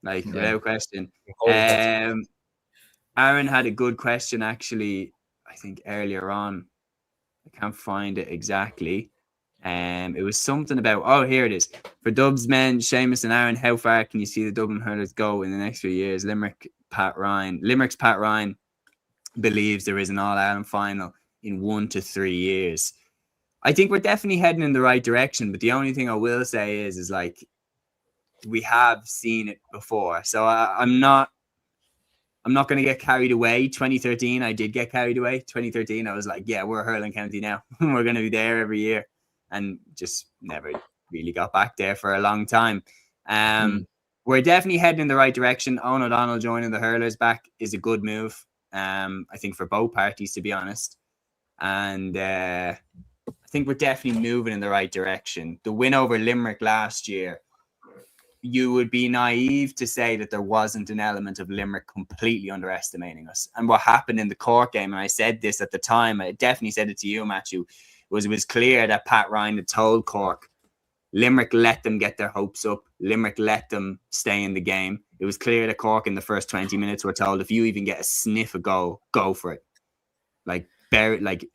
like without question. Aaron had a good question, actually, I think earlier on. I can't find it exactly. It was something about, here it is. For Dubs men, Séamus and Aaron, how far can you see the Dublin Hurlers go in the next few years? Limerick's Pat Ryan believes there is an All-Ireland final in 1 to 3 years. I think we're definitely heading in the right direction, but the only thing I will say is like, we have seen it before. So I'm not going to get carried away. 2013, I did get carried away. 2013, I was like, yeah, we're Hurling County now. We're going to be there every year. And just never really got back there for a long time. We're definitely heading in the right direction. Owen O'Donnell joining the Hurlers back is a good move. I think for both parties, to be honest. And I think we're definitely moving in the right direction. The win over Limerick last year, you would be naive to say that there wasn't an element of Limerick completely underestimating us. And what happened in the Cork game, and I said this at the time, I definitely said it to you, Matthew, it was clear that Pat Ryan had told Cork, Limerick let them get their hopes up. Limerick let them stay in the game. It was clear that Cork in the first 20 minutes were told, if you even get a sniff of goal, go for it. Like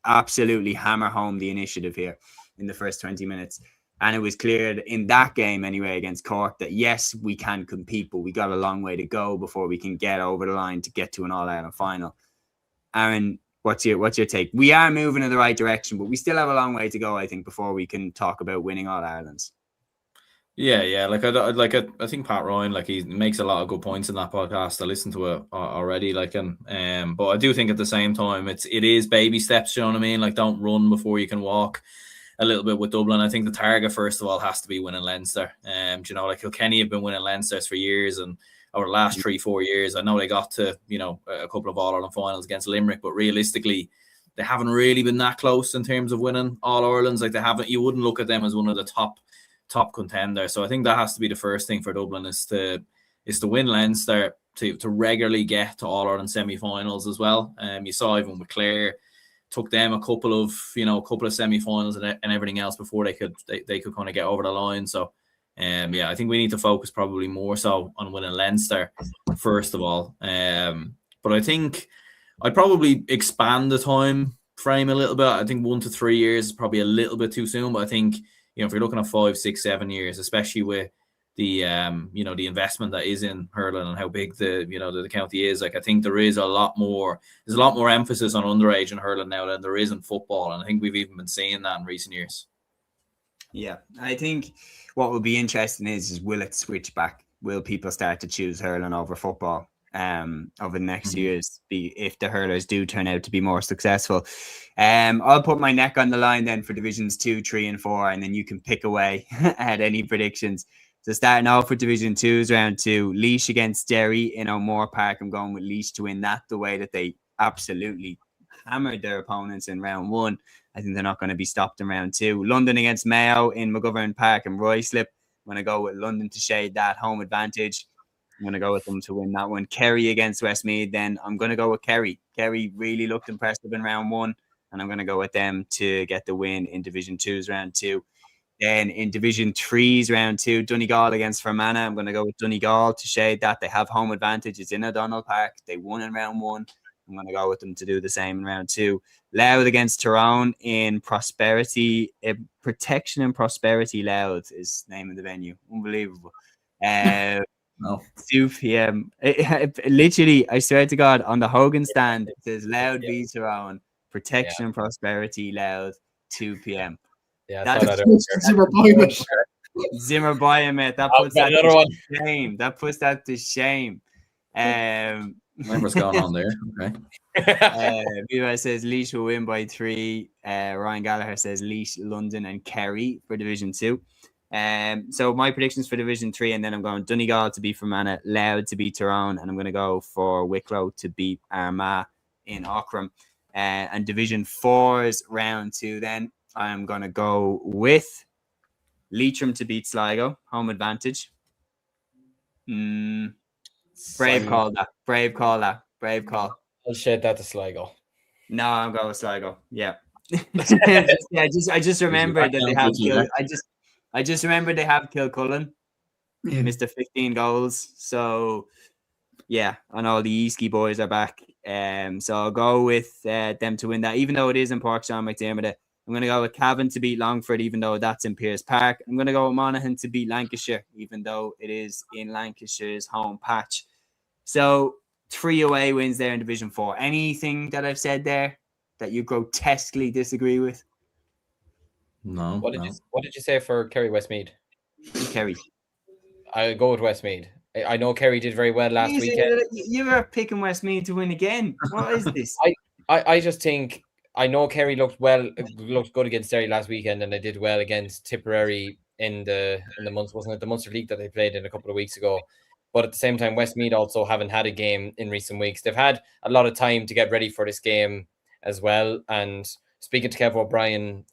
absolutely hammer home the initiative here in the first 20 minutes. And it was clear in that game anyway against Cork that yes, we can compete, but we got a long way to go before we can get over the line to get to an All-Ireland final. Aaron, what's your take? We are moving in the right direction, but we still have a long way to go, I think, before we can talk about winning All-Irelands. Yeah. I think Pat Ryan, like, he makes a lot of good points in that podcast. I listened to it already, like, but I do think at the same time it is baby steps. You know what I mean? Like, don't run before you can walk. A little bit with Dublin. I think the target, first of all, has to be winning Leinster. You know, like, Kilkenny have been winning Leinsters for years, and over the last 3-4 years, I know they got to, you know, a couple of All-Ireland finals against Limerick, but realistically, they haven't really been that close in terms of winning All-Irelands. Like, they haven't. You wouldn't look at them as one of the top contenders. So I think that has to be the first thing for Dublin, is to win Leinster, to regularly get to All-Ireland semi-finals as well. You saw even with Clare, took them a couple of semi-finals and everything else before they could kind of get over the line. So I think we need to focus probably more so on winning Leinster first of all. But I think I'd probably expand the time frame a little bit. I think 1 to 3 years is probably a little bit too soon, but I think, you know, if you're looking at 5, 6, 7 years, especially with the the investment that is in hurling and how big the county is, like, I think there is a lot more emphasis on underage in hurling now than there is in football, and I think we've even been seeing that in recent years. Yeah, I think what will be interesting is will it switch back? Will people start to choose hurling over football over the next years, if the hurlers do turn out to be more successful? I'll put my neck on the line then for divisions 2, 3 and 4, and then you can pick away at any predictions. So starting off with Division 2's round 2, Laois against Derry in O'Moore Park. I'm going with Laois to win that the way that they absolutely hammered their opponents in round 1. I think they're not going to be stopped in round 2. London against Mayo in McGovern Park and Royslip. I'm going to go with London to shade that home advantage. I'm going to go with them to win that one. Kerry against Westmeath, then I'm going to go with Kerry. Kerry really looked impressive in round 1, and I'm going to go with them to get the win in Division 2's round 2. Then in Division 3's round 2, Donegal against Fermanagh. I'm going to go with Donegal to shade that. They have home advantage. It's in O'Donnell Park. They won in round 1. I'm going to go with them to do the same in round 2. Louth against Tyrone in Prosperity. Protection and Prosperity Louth is the name of the venue. Unbelievable. 2 p.m. Literally, I swear to God, on the Hogan stand, it says Louth v Tyrone. Protection and Prosperity Louth, 2 p.m. Yeah, Zimmer Boyman. Zimmer Boyman, mate. That puts that to shame. That puts that to shame. What's going on there? Okay. Viva says Laois will win by 3. Ryan Gallagher says Laois, London, and Kerry for Division 2. So my predictions for Division 3, and then I'm going Donegal to beat Fermanagh, Louth to beat Tyrone, and I'm going to go for Wicklow to beat Armagh in Auckram. And Division 4's round 2, then I'm going to go with Leitrim to beat Sligo, home advantage. Brave call that. Brave call. I'll shade that to Sligo. No, I'm going with Sligo. Yeah. I just remembered that they have I just remembered they have Kilcullen. Mr. 15 goals. So yeah, and all the Easky boys are back. So I'll go with them to win that, even though it is in Park Sean McDermott. I'm going to go with Cavan to beat Longford, even though that's in Pearse Park. I'm going to go with Monaghan to beat Lancashire, even though it is in Lancashire's home patch. So 3 away wins there in Division 4. Anything that I've said there that you grotesquely disagree with? No. What did you say for Kerry Westmeath? Kerry. I'll go with Westmeath. I know Kerry did very well last weekend. You were picking Westmeath to win again. What is this? I just think, I know Kerry looked good against Derry last weekend, and they did well against Tipperary in the month, wasn't it? The Munster League that they played in a couple of weeks ago. But at the same time, Westmeath also haven't had a game in recent weeks. They've had a lot of time to get ready for this game as well. And speaking to Kev O'Brien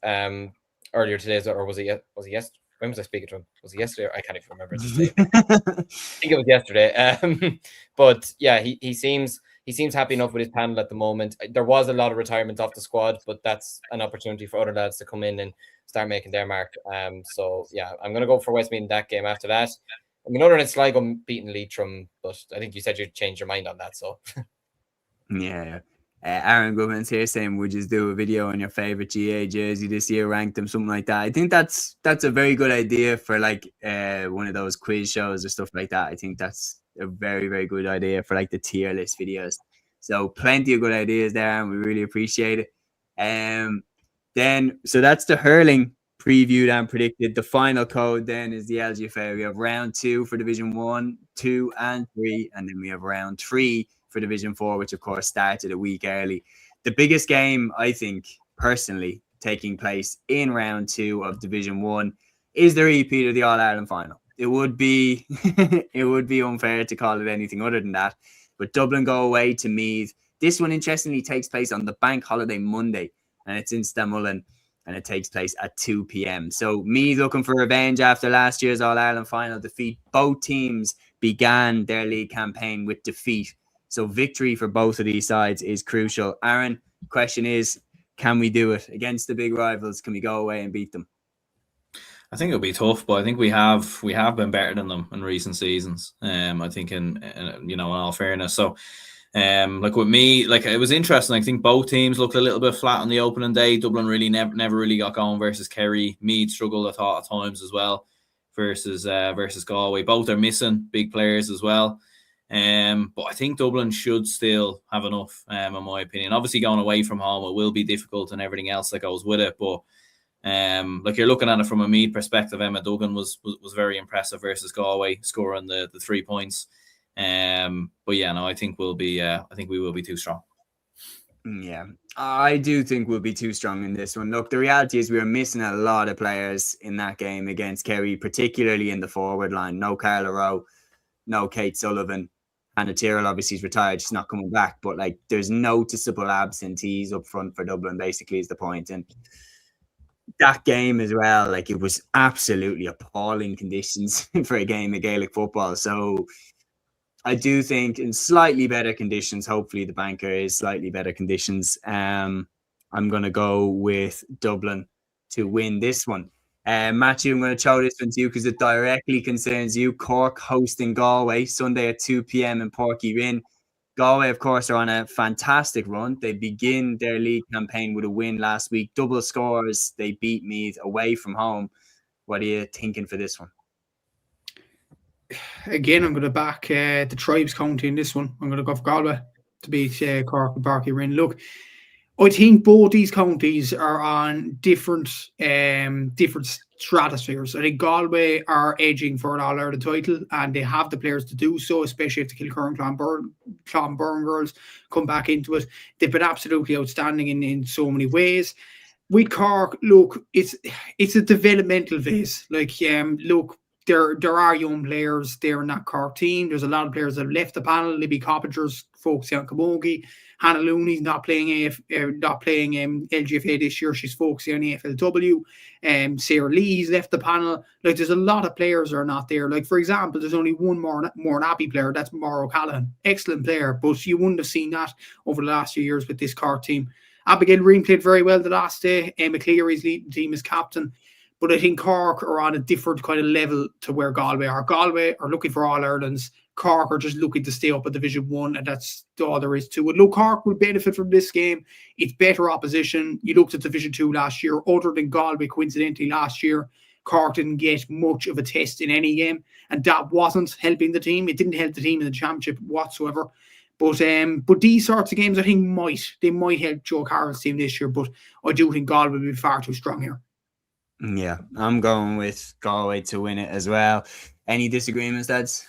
earlier today, or was it yesterday? When was I speaking to him? Was it yesterday? I can't even remember. I think it was yesterday. But yeah, he seems happy enough with his panel at the moment. There was a lot of retirements off the squad, but that's an opportunity for other lads to come in and start making their mark. So yeah, I'm going to go for Westmeath in that game. After that, I mean, other than Sligo beating Leitrim, but I think you said you'd change your mind on that. So yeah. Aaron Goodman's here saying, would you do a video on your favorite GA jersey this year, rank them, something like that? I think that's a very good idea for like one of those quiz shows or stuff like that. I think that's a very, very good idea for like the tier list videos. So plenty of good ideas there, and we really appreciate it. Then, so that's the hurling previewed and predicted. The final code then is the LGFA. We have round 2 for Division 1, 2 and 3, and then we have round 3 for Division 4, which of course started a week early. The biggest game, I think, personally, taking place in round 2 of Division 1 is the repeat of the All-Ireland final. It would be unfair to call it anything other than that. But Dublin go away to Meath. This one, interestingly, takes place on the bank holiday Monday, and it's in Stamullen, and it takes place at 2 p.m. So Meath looking for revenge after last year's All-Ireland final defeat. Both teams began their league campaign with defeat. So victory for both of these sides is crucial. Aaron, question is, can we do it against the big rivals? Can we go away and beat them? I think it'll be tough, but I think we have been better than them in recent seasons. I think in all fairness. So like with me, like it was interesting. I think both teams looked a little bit flat on the opening day. Dublin really never really got going versus Kerry. Meath struggled, I thought, at times as well versus Galway. Both are missing big players as well. But I think Dublin should still have enough, in my opinion. Obviously, going away from home, it will be difficult and everything else that goes with it. But like you're looking at it from a Meath perspective, Emma Duggan was very impressive versus Galway, scoring the 3 points. But yeah, no, I think we will be too strong. Yeah, I do think we'll be too strong in this one. Look, the reality is we were missing a lot of players in that game against Kerry, particularly in the forward line. No Carla Rowe, no Kate Sullivan. Hannah Tyrrell obviously is retired. She's not coming back. But like, there's noticeable absentees up front for Dublin, basically, is the point. And that game as well, like, it was absolutely appalling conditions for a game of Gaelic football. So I do think in slightly better conditions, hopefully the banker is slightly better conditions. I'm going to go with Dublin to win this one. Matthew, I'm going to throw this one to you because it directly concerns you. Cork hosting Galway Sunday at 2 p.m. in Porky Rin. Galway, of course, are on a fantastic run. They begin their league campaign with a win last week. Double scores. They beat Meath away from home. What are you thinking for this one? Again, I'm going to back the Tribes County in this one. I'm going to go for Galway to beat Cork and Porky Rin. Look, I think both these counties are on different stratospheres. I think Galway are edging for an All-Ireland title, and they have the players to do so, especially if the Kilcurran and Clonburn girls come back into it. They've been absolutely outstanding in so many ways. With Cork, look, it's a developmental phase. Like, look, there are young players there in that Cork team. There's a lot of players that have left the panel. Libby Coppinger's focusing on Camogie. Hannah Looney's not playing LGFA this year. She's focusing on AFLW. Sarah Lee's left the panel. Like, there's a lot of players that are not there. Like, for example, there's only one more Nappy player. That's Maura O'Callaghan. Excellent player, but you wouldn't have seen that over the last few years with this Cork team. Abigail Reen played very well the last day. Emma Cleary's leading the team as captain. But I think Cork are on a different kind of level to where Galway are. Galway are looking for All-Irelands. Cork are just looking to stay up at Division 1, and that's all there is to it. Look, Cork will benefit from this game. It's better opposition. You looked at Division 2 last year. Other than Galway, coincidentally, last year, Cork didn't get much of a test in any game, and that wasn't helping the team. It didn't help the team in the championship whatsoever. But these sorts of games, I think, might help Joe Carroll's team this year, but I do think Galway will be far too strong here. Yeah, I'm going with Galway to win it as well. Any disagreements, lads?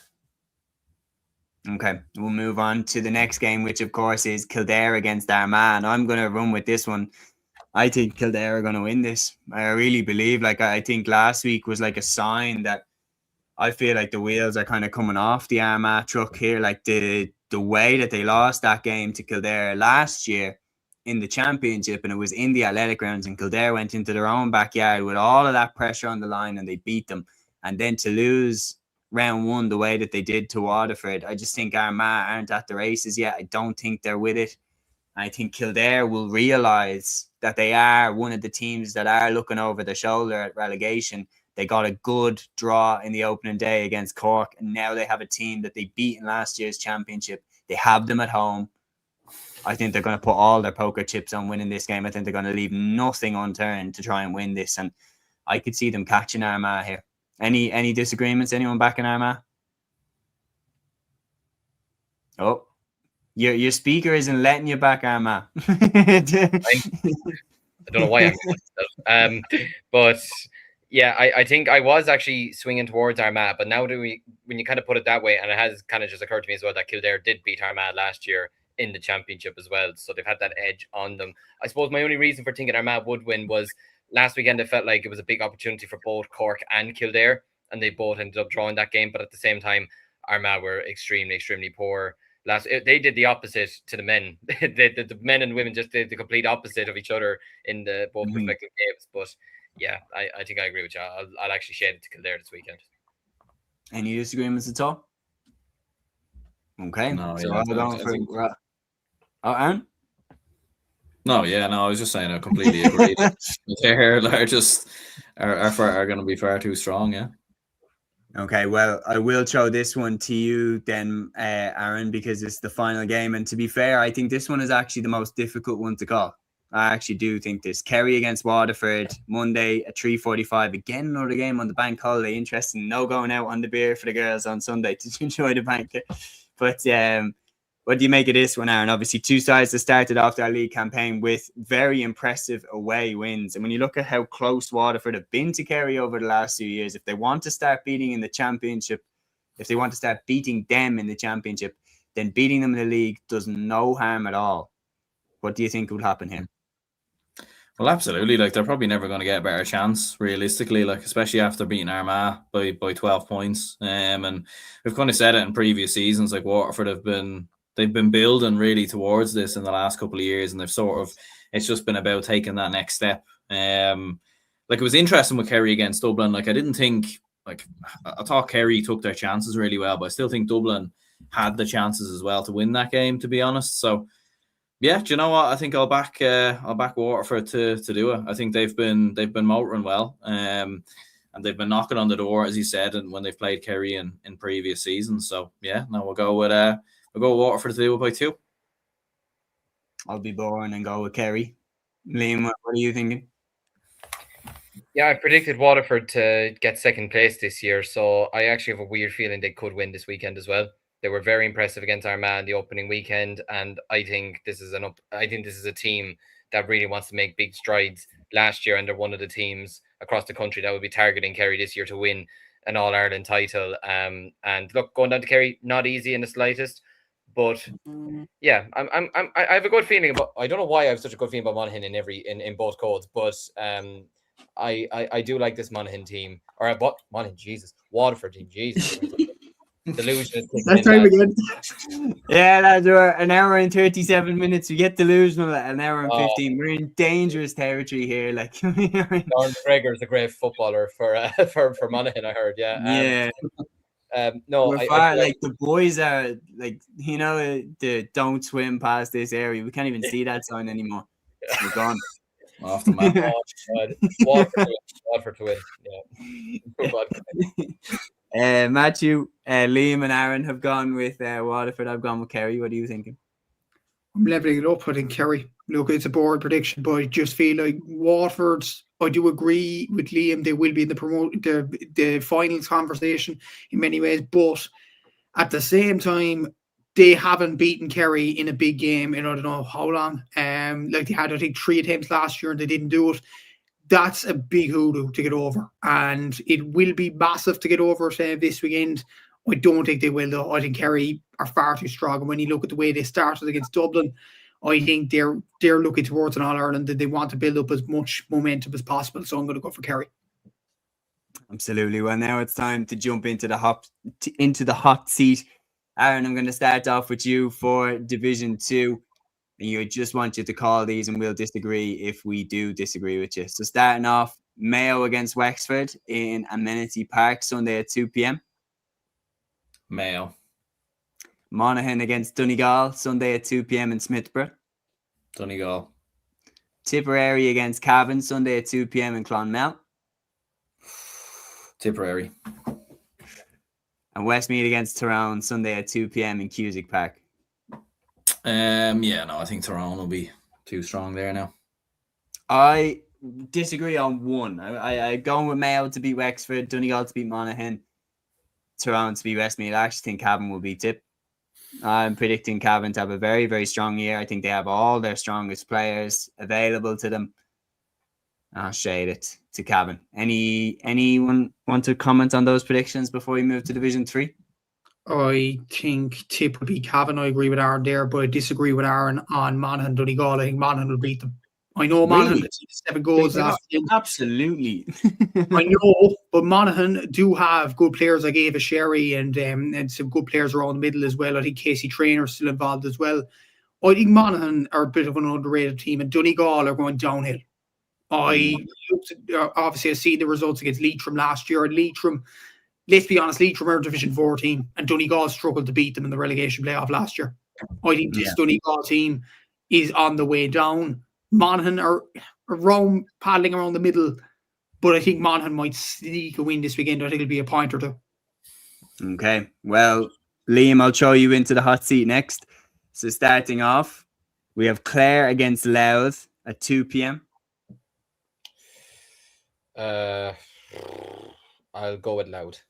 Okay, we'll move on to the next game, which of course is Kildare against Armagh. I'm going to run with this one. I think Kildare are going to win this. I really believe. Like, I think last week was like a sign that I feel like the wheels are kind of coming off the Armagh truck here. Like the way that they lost that game to Kildare last year in the championship, and it was in the athletic grounds, and Kildare went into their own backyard with all of that pressure on the line, and they beat them. And then to lose round one the way that they did to Waterford, I just think Armagh aren't at the races yet. I don't think they're with it. I think Kildare will realise that they are one of the teams that are looking over their shoulder at relegation. They got a good draw in the opening day against Cork, and now they have a team that they beat in last year's championship. They have them at home. I think they're going to put all their poker chips on winning this game. I think they're going to leave nothing unturned to try and win this, and I could see them catching Armagh here. Any disagreements? Anyone backing Armagh? Oh, your speaker isn't letting you back Armagh. I don't know why I'm but yeah, I think I was actually swinging towards Armagh, but now when you kind of put it that way, and it has kind of just occurred to me as well that Kildare did beat Armagh last year in the championship as well, so they've had that edge on them. I suppose my only reason for thinking Armagh would win was last weekend it felt like it was a big opportunity for both Cork and Kildare, and they both ended up drawing that game, but at the same time Armagh were extremely poor. They did the opposite to the men. the men and women just did the complete opposite of each other in the both respective games. But yeah, I think I agree with you. I'll actually shade it to Kildare this weekend. Any disagreements at all? Okay. No, so yeah, I'm going for Aaron? No, yeah, no, I was just saying I completely agree. They're just are going to be far too strong, yeah. Okay, well, I will throw this one to you then, Aaron, because it's the final game. And to be fair, I think this one is actually the most difficult one to call. I actually do think this. Kerry against Waterford, Monday at 3:45. Again, another game on the bank holiday. Interesting. No going out on the beer for the girls on Sunday to enjoy the bank. But what do you make of this one, Aaron? Obviously, two sides that started off their league campaign with very impressive away wins. And when you look at how close Waterford have been to Kerry over the last few years, if they want to start beating in the championship, if they want to start beating them in the championship, then beating them in the league does no harm at all. What do you think would happen here? Well, absolutely. Like, they're probably never going to get a better chance, realistically, like, especially after beating Armagh by 12 points. And we've kind of said it in previous seasons, like Waterford they've been building really towards this in the last couple of years, and it's just been about taking that next step. Like, it was interesting with Kerry against Dublin. Like, I thought Kerry took their chances really well, but I still think Dublin had the chances as well to win that game, to be honest. So yeah, do you know what? I think I'll back Waterford to do it. I think they've been motoring well, and they've been knocking on the door, as you said, and when they've played Kerry in previous seasons. So yeah, now we'll go with Waterford to do it by 2. I'll be boring and go with Kerry. Liam, what are you thinking? Yeah, I predicted Waterford to get second place this year, so I actually have a weird feeling they could win this weekend as well. They were very impressive against Armagh in the opening weekend, and I think this is a team that really wants to make big strides last year, and they're one of the teams across the country that will be targeting Kerry this year to win an All-Ireland title. And look, going down to Kerry, not easy in the slightest, but yeah, I have a good feeling about. I don't know why I have such a good feeling about Monaghan in both codes, but I do like this Monaghan team, or what Monaghan? Jesus, Waterford team, Jesus. Delusion is that time again. Yeah, lads, we're an hour and 37 minutes. We get delusional at an hour and 15. We're in dangerous territory here. Like, Don McGregor is a great footballer for Monaghan, I heard. Yeah. No, we're far, like the boys are like, the don't swim past this area. We can't even see that sign anymore. We're gone. Off the map. Watford to win. Yeah. Matthew, Liam and Aaron have gone with Waterford. I've gone with Kerry. What are you thinking? I'm leveling it up. I think Kerry. Look, it's a boring prediction, but I just feel like Waterford. I do agree with Liam. They will be in the finals conversation in many ways, but at the same time, they haven't beaten Kerry in a big game in I don't know how long. Like they had, I think, 3 attempts last year and they didn't do it. That's a big hoodoo to get over, and it will be massive to get over this weekend. I don't think they will, though. I think Kerry are far too strong. And when you look at the way they started against Dublin, I think they're looking towards an All-Ireland that they want to build up as much momentum as possible. So I'm going to go for Kerry. Absolutely. Well, now it's time to jump into the hot seat. Aaron, I'm going to start off with you for Division 2. and you just want you to call these, and we'll disagree if we do disagree with you. So starting off, Mayo against Wexford in Amenity Park, Sunday at 2 p.m. Mayo. Monaghan against Donegal, Sunday at 2 p.m. in Smithborough. Donegal. Tipperary against Cavan, Sunday at 2 p.m. in Clonmel. Tipperary. And Westmeath against Tyrone, Sunday at 2 p.m. in Cusick Park. I think Tyrone will be too strong there now. I disagree on one. I going with Mayo to beat Wexford, Donegal to beat Monaghan, Tyrone to beat Westmeath. I actually think Cavan will beat Tip. I'm predicting Cavan to have a very, very strong year. I think they have all their strongest players available to them. I'll shade it to Cavan. Anyone want to comment on those predictions before we move to Division 3? I think Tip would beat Cavan. I agree with Aaron there, but I disagree with Aaron on Monaghan Donegal. I think Monaghan will beat them. I know Monaghan Really? 7 goals last year. Absolutely. I know, but Monaghan do have good players like Ava Sherry and some good players around the middle as well. I think Casey Trainer's still involved as well. I think Monaghan are a bit of an underrated team, and Donegal are going downhill. I looked at, obviously I see the results against Leitrim last year, and Leitrim, let's be honest, Leitrim are a Division 4 team, and Donegal struggled to beat them in the relegation playoff last year. I think this Donegal team is on the way down. Monaghan are paddling around the middle, but I think Monaghan might sneak a win this weekend. I think it'll be a point or two. Okay, well, Liam, I'll throw you into the hot seat next. So starting off, we have Clare against Louth at 2 p.m. I'll go with Louth.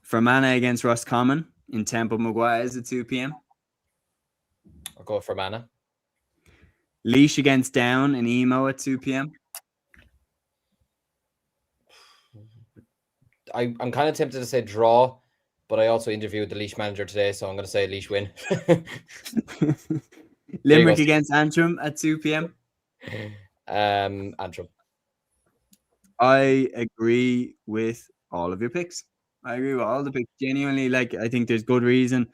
Fermanagh against Roscommon in Temple Maguires at 2 p.m. I'll go for Fermanagh. Laois against Down in Emo at 2 p.m. I'm kind of tempted to say draw, but I also interviewed the Laois manager today, so I'm going to say Laois win. Limerick against Antrim at 2 p.m. Antrim. I agree with all of your picks. I agree with all the picks. Genuinely, I think there's good reason.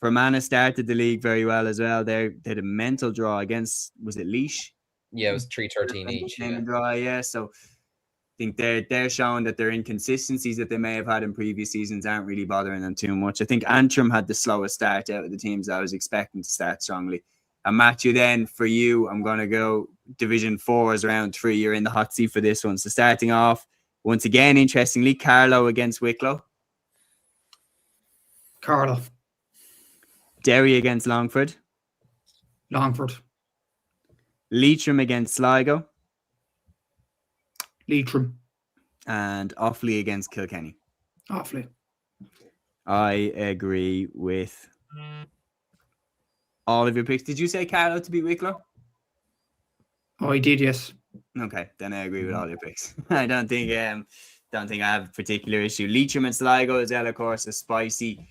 Fermanagh started the league very well as well. They had a mental draw against, was it Laois? Yeah, it was 3-13 each. Yeah. Draw, so I think they're showing that their inconsistencies that they may have had in previous seasons aren't really bothering them too much. I think Antrim had the slowest start out of the teams I was expecting to start strongly. And Matthew, then for you, I'm going to go Division 4 as round 3. You're in the hot seat for this one. So starting off, once again, interestingly, Carlow against Wicklow. Carlow. Derry against Longford. Longford. Leitrim against Sligo. Leitrim. And Offaly against Kilkenny. Offaly. I agree with all of your picks. Did you say Carlow to beat Wicklow? Oh, I did, yes. Okay, then I agree with all your picks. I don't think I have a particular issue. Leitrim and Sligo as well, of course, a spicy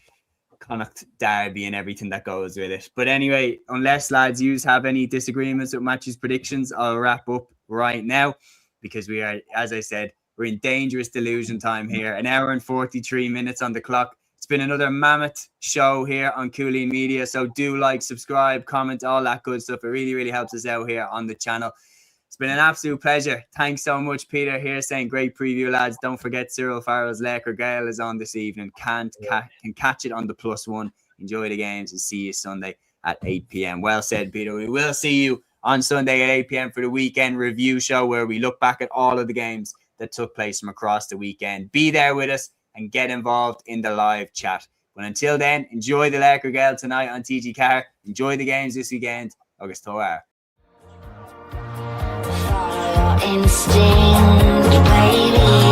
Connacht derby and everything that goes with it. But anyway, unless lads you have any disagreements with Matthew's predictions, I'll wrap up right now because we are, as I said, we're in dangerous delusion time here. 1 hour and 43 minutes on the clock. It's been another mammoth show here on Cúilín Media. So do like, subscribe, comment, all that good stuff. It really, really helps us out here on the channel. It's been an absolute pleasure. Thanks so much, Peter, here saying great preview, lads. Don't forget Cyril Farrell's Laker Gale is on this evening. Can catch it on the +1. Enjoy the games and see you Sunday at 8 p.m. Well said, Peter. We will see you on Sunday at 8 p.m. for the weekend review show where we look back at all of the games that took place from across the weekend. Be there with us and get involved in the live chat. But until then, enjoy the Laker Gale tonight on TG Car. Enjoy the games this weekend. Agus Toar. Instinct, baby.